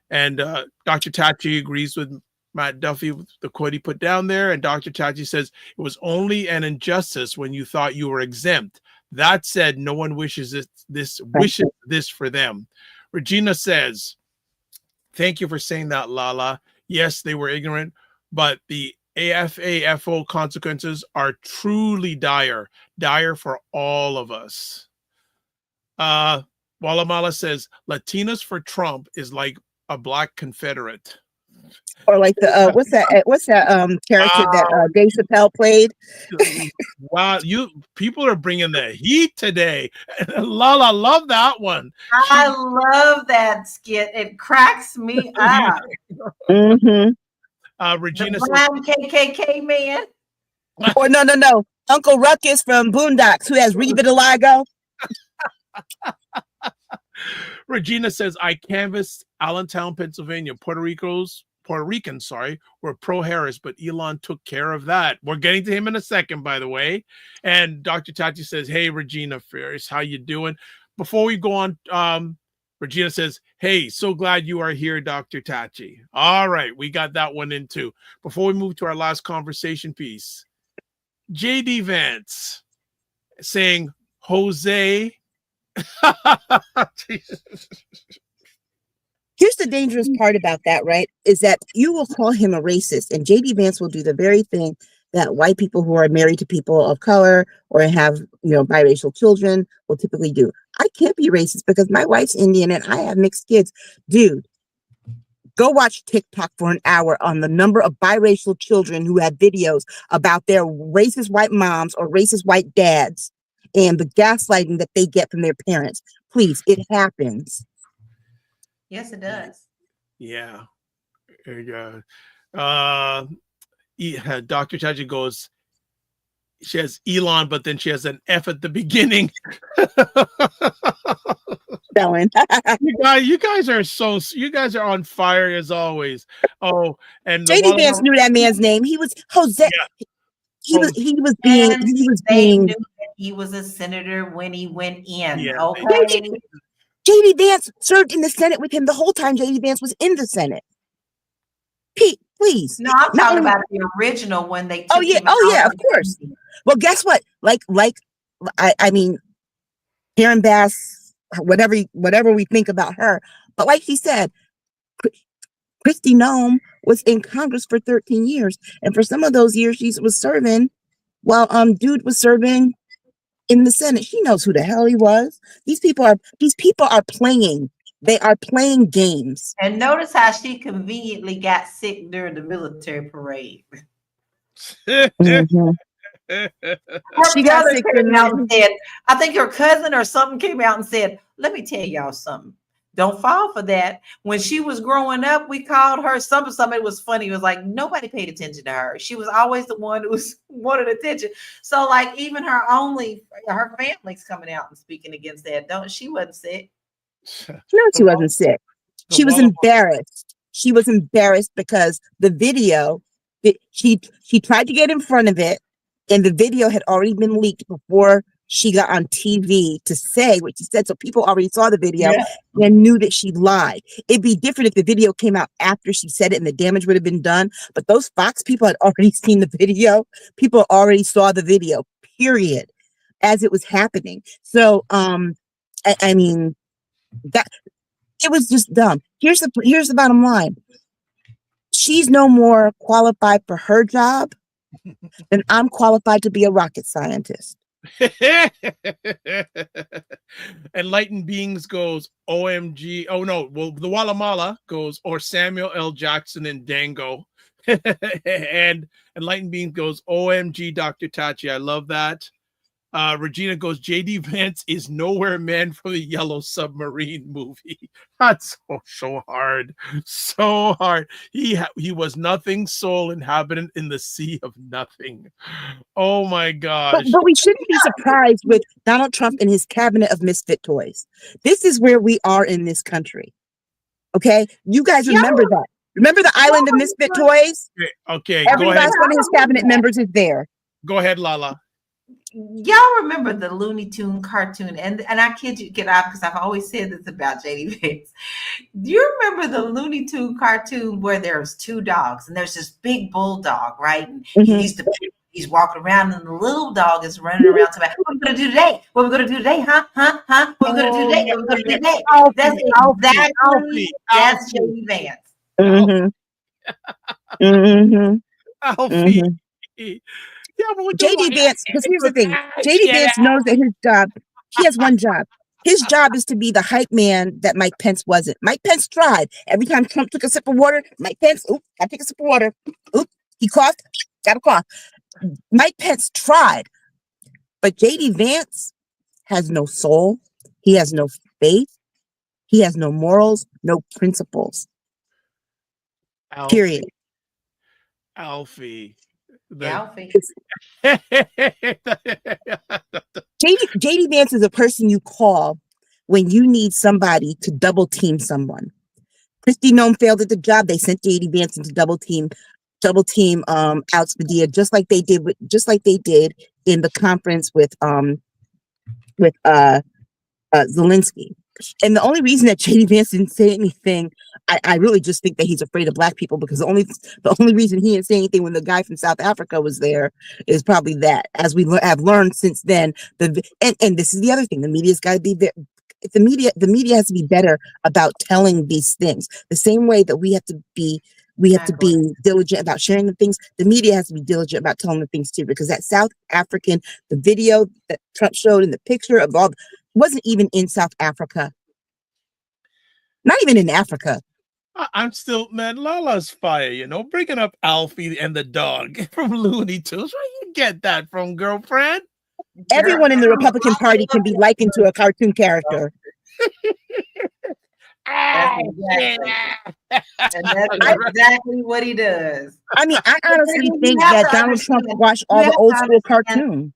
And Dr. Tachi agrees with Matt Duffy, the quote he put down there. And Dr. Tachi says, it was only an injustice when you thought you were exempt. That said, no one wishes this for them. Regina says, thank you for saying that, LaLa. Yes, they were ignorant, but the AFAFO consequences are truly dire for all of us. Walamala says, Latinas for Trump is like a black Confederate. Or like the what's that character that Dave Chappelle played? Wow, people are bringing the heat today. LaLa, love that one. I love that skit. It cracks me up. Regina the says, KKK man. Or no, Uncle Ruckus from Boondocks, who has revitiligo. Regina says, I canvassed Allentown, Pennsylvania. Puerto Ricans, were pro-Harris, but Elon took care of that. We're getting to him in a second, by the way. And Dr. Tachi says, hey, Regina Ferris, how you doing? Before we go on, Regina says, hey, so glad you are here, Dr. Tachi. All right, we got that one in too. Before we move to our last conversation piece, J.D. Vance saying, Jose. Here's the dangerous part about that, right? Is that you will call him a racist, and J.D. Vance will do the very thing that white people who are married to people of color or have, biracial children will typically do. I can't be racist because my wife's Indian and I have mixed kids. Dude, go watch TikTok for an hour on the number of biracial children who have videos about their racist white moms or racist white dads and the gaslighting that they get from their parents. Please, it happens. Yes, it does. Yeah. Dr. Tachi goes, she has Elon, but then she has an F at the beginning. you guys are on fire as always. Oh, and J.D. Vance knew that man's name. He was Jose. Yeah. He was being knew that he was a senator when he went in. Yeah, okay. J.D. Vance served in the Senate with him the whole time J.D. Vance was in the Senate. Pete, please. No, I'm talking about the original when they took him out of course. Well, guess what? I mean, Karen Bass, whatever we think about her, but like she said, Kristi Noem was in Congress for 13 years, and for some of those years she was serving while dude was serving in the Senate. She knows who the hell he was. These people are playing. They are playing games. And notice how she conveniently got sick during the military parade. Mhm. She got sick came out and said, I think her cousin or something came out and said, let me tell y'all something. Don't fall for that. When she was growing up, we called her something. It was funny. It was like nobody paid attention to her. She was always the one who wanted attention. So, like, even her family's coming out and speaking against that. She wasn't sick. No, she wasn't sick. She was embarrassed. She was embarrassed because the video, she tried to get in front of it, and the video had already been leaked before she got on TV to say what she said. So people already saw the video and knew that she lied. It'd be different if the video came out after she said it and the damage would have been done. But those Fox people had already seen the video. People already saw the video, period, as it was happening. So, I mean, that it was just dumb. Here's the bottom line. She's no more qualified for her job than I'm qualified to be a rocket scientist. Enlightened Beings goes OMG. Oh no, well the Walla Mala goes or Samuel L. Jackson and Dango. And Enlightened Beings goes OMG Dr. Tachi. I love that. Regina goes, JD Vance is nowhere man for the Yellow Submarine movie. That's so hard. So hard. He was nothing, sole inhabitant in the sea of nothing. Oh my gosh. But we shouldn't be surprised with Donald Trump and his cabinet of misfit toys. This is where we are in this country. Okay? You guys remember that. Remember the island of misfit toys? Okay. Every last one of his cabinet members is there. Go ahead, LaLa. Y'all remember the Looney Tune cartoon, and I kid you, get out because I've always said this about JD Vance. Do you remember the Looney Tune cartoon where there's two dogs and there's this big bulldog, right? And he's walking around and the little dog is running around to what we're gonna do today? What we're gonna do today? Huh? What we're gonna do today? What we're gonna do today? That's exactly that's JD Vance. Alfie. Yeah, JD Vance, because here's the thing. JD Vance knows that his job, he has one job. His job is to be the hype man that Mike Pence wasn't. Mike Pence tried. Every time Trump took a sip of water, Mike Pence, gotta take a sip of water. He coughed, gotta cough. Mike Pence tried. But JD Vance has no soul. He has no faith. He has no morals, no principles. Period. Alfie. Alfie. JD Vance is a person you call when you need somebody to double team someone. Kristi Noem failed at the job. They sent JD Vance into double team Outspedia, just like they did in the conference with Zelensky. And the only reason that JD Vance didn't say anything, I really just think that he's afraid of Black people, because the only reason he didn't say anything when the guy from South Africa was there is probably that, as we have learned since then. And this is the other thing: the media's got to be there. The media has to be better about telling these things. The same way that we have to be diligent about sharing the things. The media has to be diligent about telling the things too, because that South African, the video that Trump showed in the picture of all. Wasn't even in South Africa. Not even in Africa. I'm still, man, LaLa's fire, bringing up Alfie and the dog from Looney Tunes. Where you get that from, girlfriend? Everyone in the Republican Party can be likened to a cartoon character. That's exactly what he does. I mean, I honestly think that Donald Trump watched all the old school cartoons.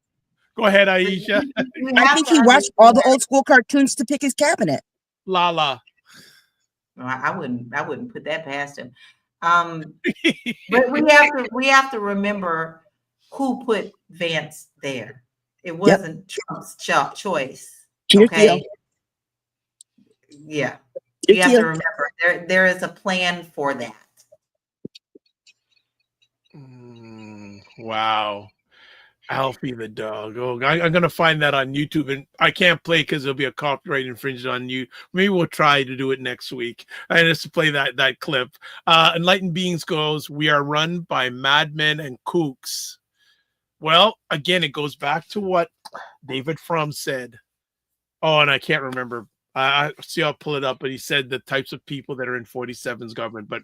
Go ahead, Aisha. I think he watched all the old school cartoons to pick his cabinet. LaLa. I wouldn't put that past him. But we have to remember who put Vance there. It wasn't Trump's choice. Okay. Yeah. You have to remember there is a plan for that. Wow. Alfie the dog. Oh, I'm gonna find that on YouTube, and I can't play because there'll be a copyright infringement on you. Maybe we'll try to do it next week. I just to play that clip. Enlightened Beings goes, we are run by madmen and kooks. Well, again, it goes back to what David Frum said. Oh, and I can't remember. I see. I'll pull it up. But he said the types of people that are in 47's government. But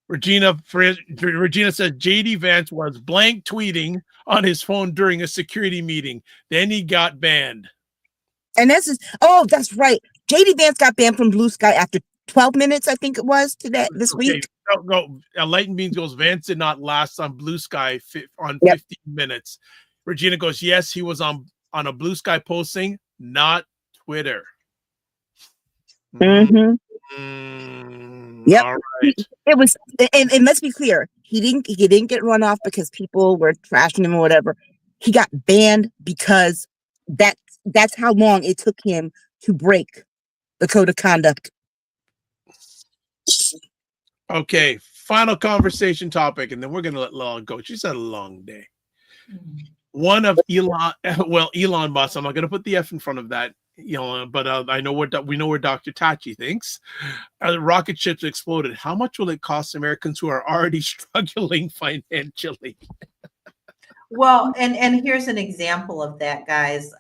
Regina says JD Vance was blank tweeting on his phone during a security meeting. Then he got banned. And that's that's right. JD Vance got banned from Blue Sky after 12 minutes, I think it was this week. No, Light and Beans goes, Vance did not last on Blue Sky on 15 minutes. Regina goes, yes, he was on a Blue Sky posting, not Twitter. Mm-hmm. Yep. All right. It was, and it must be clear, he didn't get run off because people were trashing him or whatever. He got banned because that's how long it took him to break the code of conduct. Okay, final conversation topic, and then we're gonna let LaLa go. She's had a long day. One of Elon Musk. I'm not gonna put the F in front of that, but I know we know where Dr. Tachi thinks. Rocket ships exploded. How much will it cost Americans who are already struggling financially? Well, and here's an example of that, guys.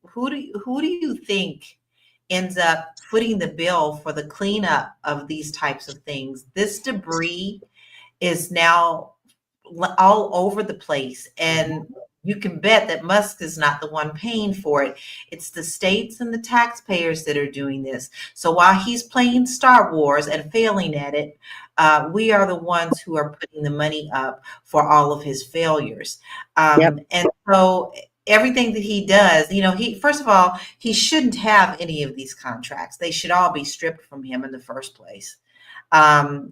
Who do you think ends up footing the bill for the cleanup of these types of things? This debris is now all over the place, and you can bet that Musk is not the one paying for it. It's the states and the taxpayers that are doing this. So while he's playing Star Wars and failing at it, we are the ones who are putting the money up for all of his failures. And so everything that he does, first of all, he shouldn't have any of these contracts. They should all be stripped from him in the first place.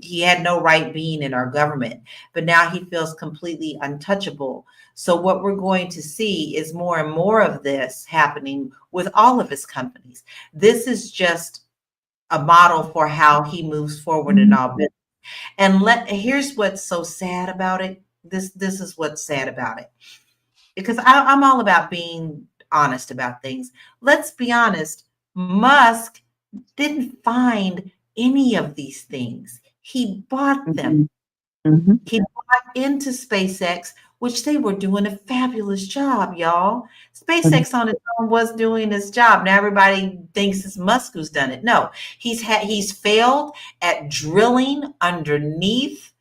He had no right being in our government, but now he feels completely untouchable. So what we're going to see is more and more of this happening with all of his companies. This is just a model for how he moves forward in all business. And here's what's so sad about it. This is what's sad about it, because I'm all about being honest about things. Let's be honest. Musk didn't find any of these things. He bought them. Mm-hmm. He bought into SpaceX, which they were doing a fabulous job, y'all. SpaceX on its own was doing its job. Now everybody thinks it's Musk who's done it. No, he's failed at drilling underneath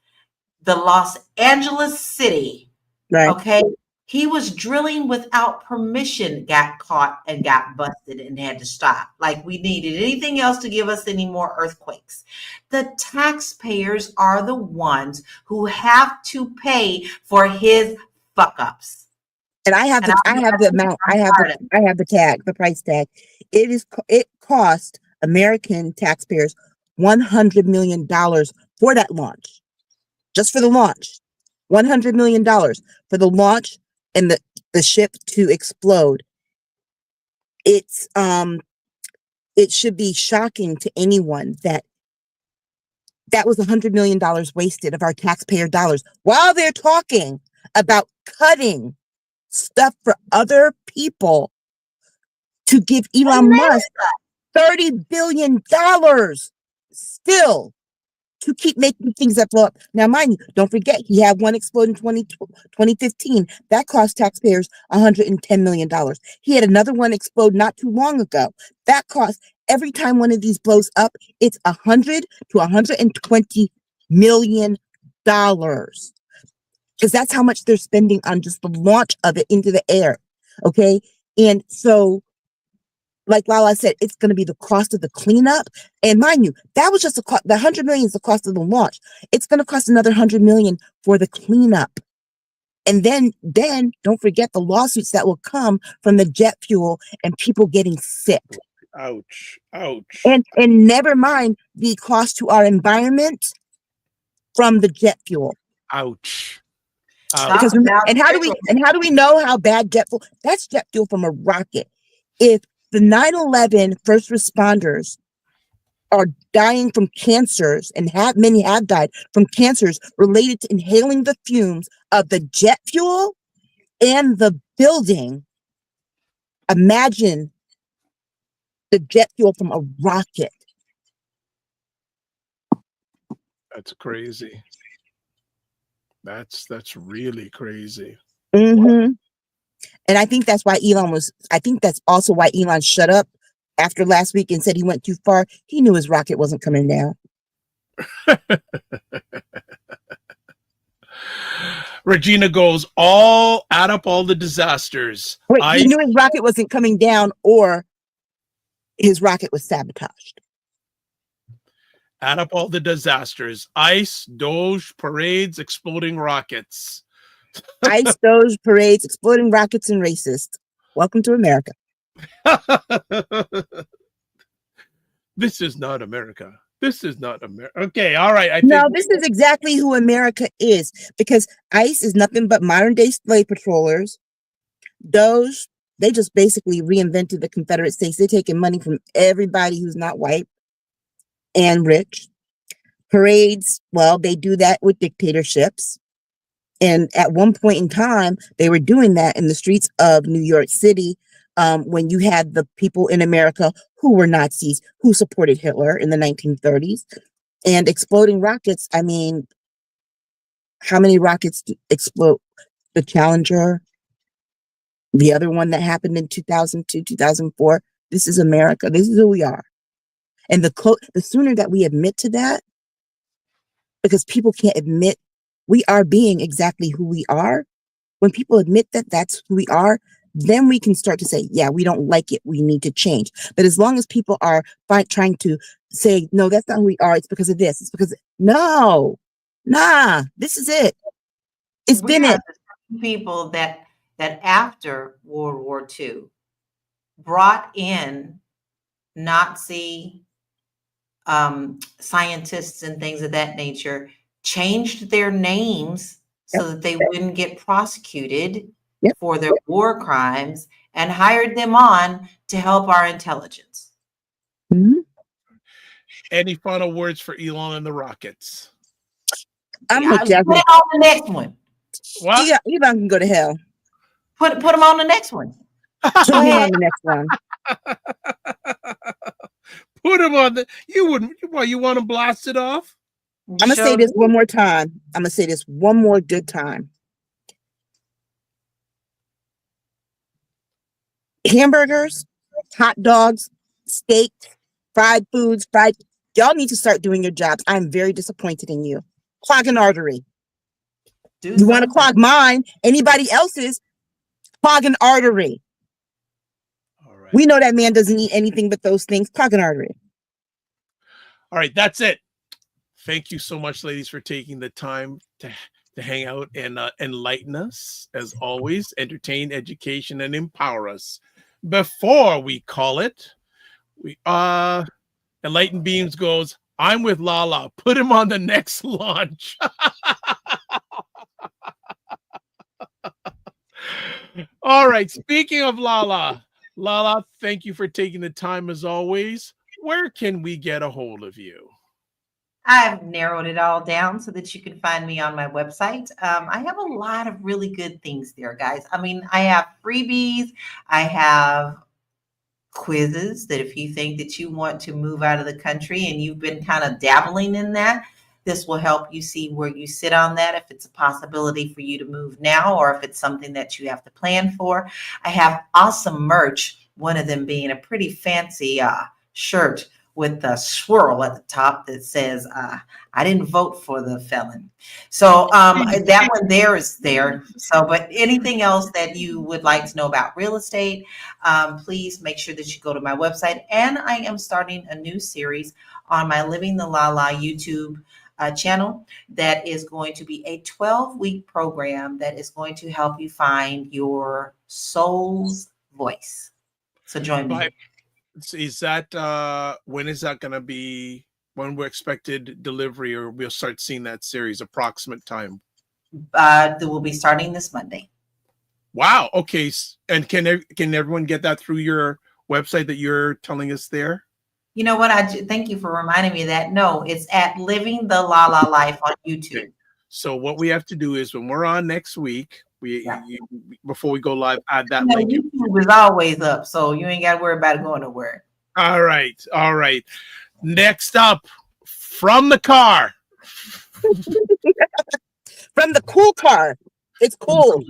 the Los Angeles city. Right. Okay. He was drilling without permission, got caught and got busted and had to stop. Like we needed anything else to give us any more earthquakes. The taxpayers are the ones who have to pay for his fuck ups. And I have the amount. I have the tag, the price tag. It cost American taxpayers $100 million for that launch, just for the launch. $100 million for the launch and the ship to explode. It's it should be shocking to anyone that was $100 million wasted of our taxpayer dollars while they're talking about cutting stuff for other people to give Elon Musk $30 billion still to keep making things that blow up. Now, mind you, don't forget, he had one explode in 2015. That cost taxpayers $110 million. He had another one explode not too long ago. That cost, every time one of these blows up, it's $100 to $120 million. Because that's how much they're spending on just the launch of it into the air. Okay? And so, like LaLa said, it's going to be the cost of the cleanup. And mind you, that was just the $100 million is the cost of the launch. It's going to cost another $100 million for the cleanup. And then don't forget the lawsuits that will come from the jet fuel and people getting sick. Ouch. Ouch. And never mind the cost to our environment from the jet fuel. Ouch. Because and how do we know how bad jet fuel? That's jet fuel from a rocket. If the 9/11 first responders are dying from cancers, and many have died from cancers related to inhaling the fumes of the jet fuel and the building. Imagine the jet fuel from a rocket. That's crazy. That's really crazy. Mm-hmm. And I think that's why I think that's also why Elon shut up after last week and said he went too far. He knew his rocket wasn't coming down. Regina goes, add up all the disasters. Wait, he knew his rocket wasn't coming down, or his rocket was sabotaged. Add up all the disasters. Ice, Doge, parades, exploding rockets. Ice, Doge, parades, exploding rockets, and racist. Welcome to America. This is not America. This is not America. Okay, all right. No, this is exactly who America is, because ICE is nothing but modern day slave patrollers. Doge, they just basically reinvented the Confederate States. They're taking money from everybody who's not white and rich. Parades, well, they do that with dictatorships. And at one point in time, they were doing that in the streets of New York City, when you had the people in America who were Nazis, who supported Hitler in the 1930s. And exploding rockets, I mean, how many rockets explode? The Challenger, the other one that happened in 2002, 2004. This is America. This is who we are. And the sooner that we admit to that, because people can't admit we are being exactly who we are. When people admit that that's who we are, then we can start to say, yeah, we don't like it. We need to change. But as long as people are trying to say, no, that's not who we are. It's because of this. It's because, no, this is it. It's been it. People that after World War II brought in Nazi scientists and things of that nature, changed their names so that they wouldn't get prosecuted for their war crimes, and hired them on to help our intelligence. Mm-hmm. Any final words for Elon and the rockets? I'm with Jasmine. Put it on the next one. What? Elon can go to hell. Put him on the next one. Put him on the next one. Put him on the. You wouldn't. Well, you want to blast it off? I'm gonna say this one more time. I'm gonna say this one more good time. Hamburgers, hot dogs, steak, fried foods, y'all need to start doing your jobs. I'm very disappointed in you. Clog an artery. You want to clog mine, anybody else's, clog an artery. All right. We know that man doesn't eat anything but those things. Clog an artery. All right, that's it. Thank you so much, ladies, for taking the time to hang out and enlighten us, as always, entertain, education, and empower us. Before we call it, Enlightened Beams goes, I'm with LaLa. Put him on the next launch. All right, speaking of LaLa, thank you for taking the time as always. Where can we get a hold of you? I've narrowed it all down so that you can find me on my website. I have a lot of really good things there, guys. I mean, I have freebies. I have quizzes that if you think that you want to move out of the country and you've been kind of dabbling in that, this will help you see where you sit on that, if it's a possibility for you to move now or if it's something that you have to plan for. I have awesome merch, one of them being a pretty fancy shirt with a swirl at the top that says, I didn't vote for the felon. So that one there is there. So, but anything else that you would like to know about real estate, please make sure that you go to my website. And I am starting a new series on my Living the LaLa YouTube channel that is going to be a 12-week program that is going to help you find your soul's voice. So join me. Is that when is that going to be? When we're expected delivery, or we'll start seeing that series? Approximate time? That will be starting this Monday. Wow. Okay. And can everyone get that through your website that you're telling us there? You know what? Thank you for reminding me of that. No, it's at Living the LaLa Life on YouTube. Okay. So what we have to do is when we're on next week, before we go live, add that link. YouTube is always up, so you ain't got to worry about it going nowhere. All right. Next up, from the car. From the cool car. It's cool.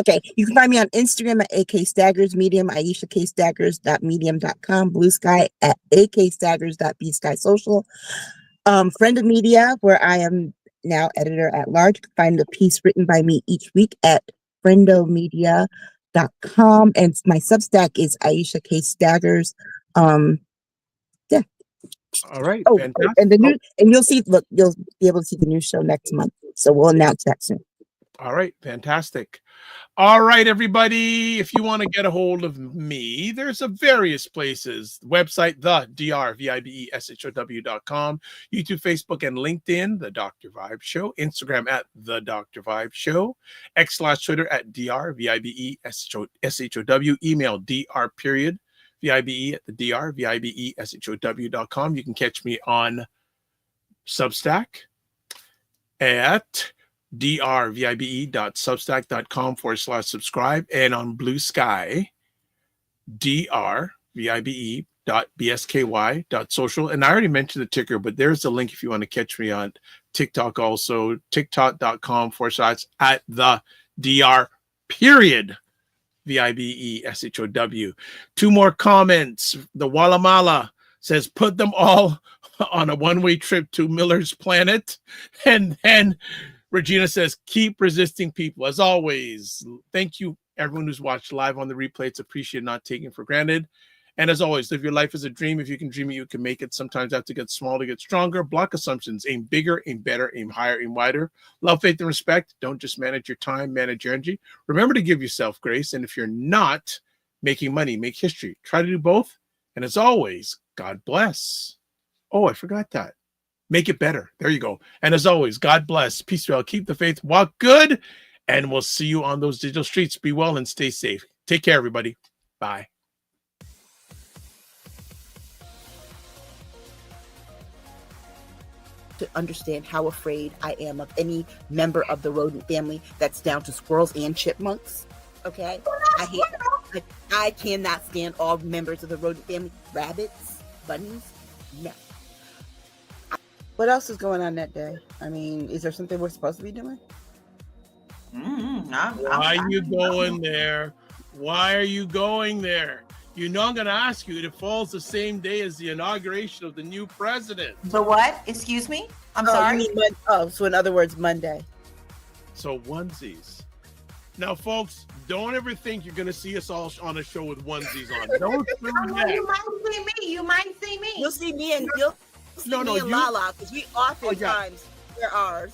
Okay, you can find me on Instagram at akstaggers, Medium, AishaKstaggers.medium.com, Blue Sky at akstaggers.bskysocial. Friend of Media, where I am now editor at large. You can find a piece written by me each week at friendomedia.com. And my Substack is Aisha K. Staggers. Yeah. All right. Oh, Fantastic. and the new, and you'll be able to see the new show next month. So we'll announce that soon. All right. Fantastic. All right, everybody. If you want to get a hold of me, there's a various places. Website, the drvibeshow.com, YouTube, Facebook, and LinkedIn, The Dr. Vibe Show, Instagram at The Dr. Vibe Show, X/Twitter at drvibeshow, email dr.vibe at the drvibeshow.com. You can catch me on Substack at drvibe.substack.com/subscribe, and on Blue Sky, drvibe.bsky.social. And I already mentioned the ticker, but there's the link if you want to catch me on TikTok also, tiktok.com/at the dr.vibeshow. Two more comments. The Walamala says, put them all on a one-way trip to Miller's Planet. And then Regina says, keep resisting people. As always, thank you, everyone who's watched live on the replay. It's appreciated, not taken for granted. And as always, live your life as a dream. If you can dream it, you can make it. Sometimes you have to get small to get stronger. Block assumptions. Aim bigger, aim better, aim higher, aim wider. Love, faith, and respect. Don't just manage your time, manage your energy. Remember to give yourself grace. And if you're not making money, make history. Try to do both. And as always, God bless. Oh, I forgot that. Make it better. There you go. And as always, God bless. Peace well. Keep the faith. Walk good. And we'll see you on those digital streets. Be well and stay safe. Take care, everybody. Bye. To understand how afraid I am of any member of the rodent family that's down to squirrels and chipmunks. Okay? I cannot stand all members of the rodent family. Rabbits, bunnies, no. What else is going on that day? I mean, is there something we're supposed to be doing? Why are you going there? Why are you going there? You know I'm going to ask you. It falls the same day as the inauguration of the new president. The what? Excuse me? I'm sorry? So in other words, Monday. So onesies. Now, folks, don't ever think you're going to see us all on a show with onesies on. Don't do that. You might see me. You might see me. You'll see me and LaLa, because we oftentimes wear ours.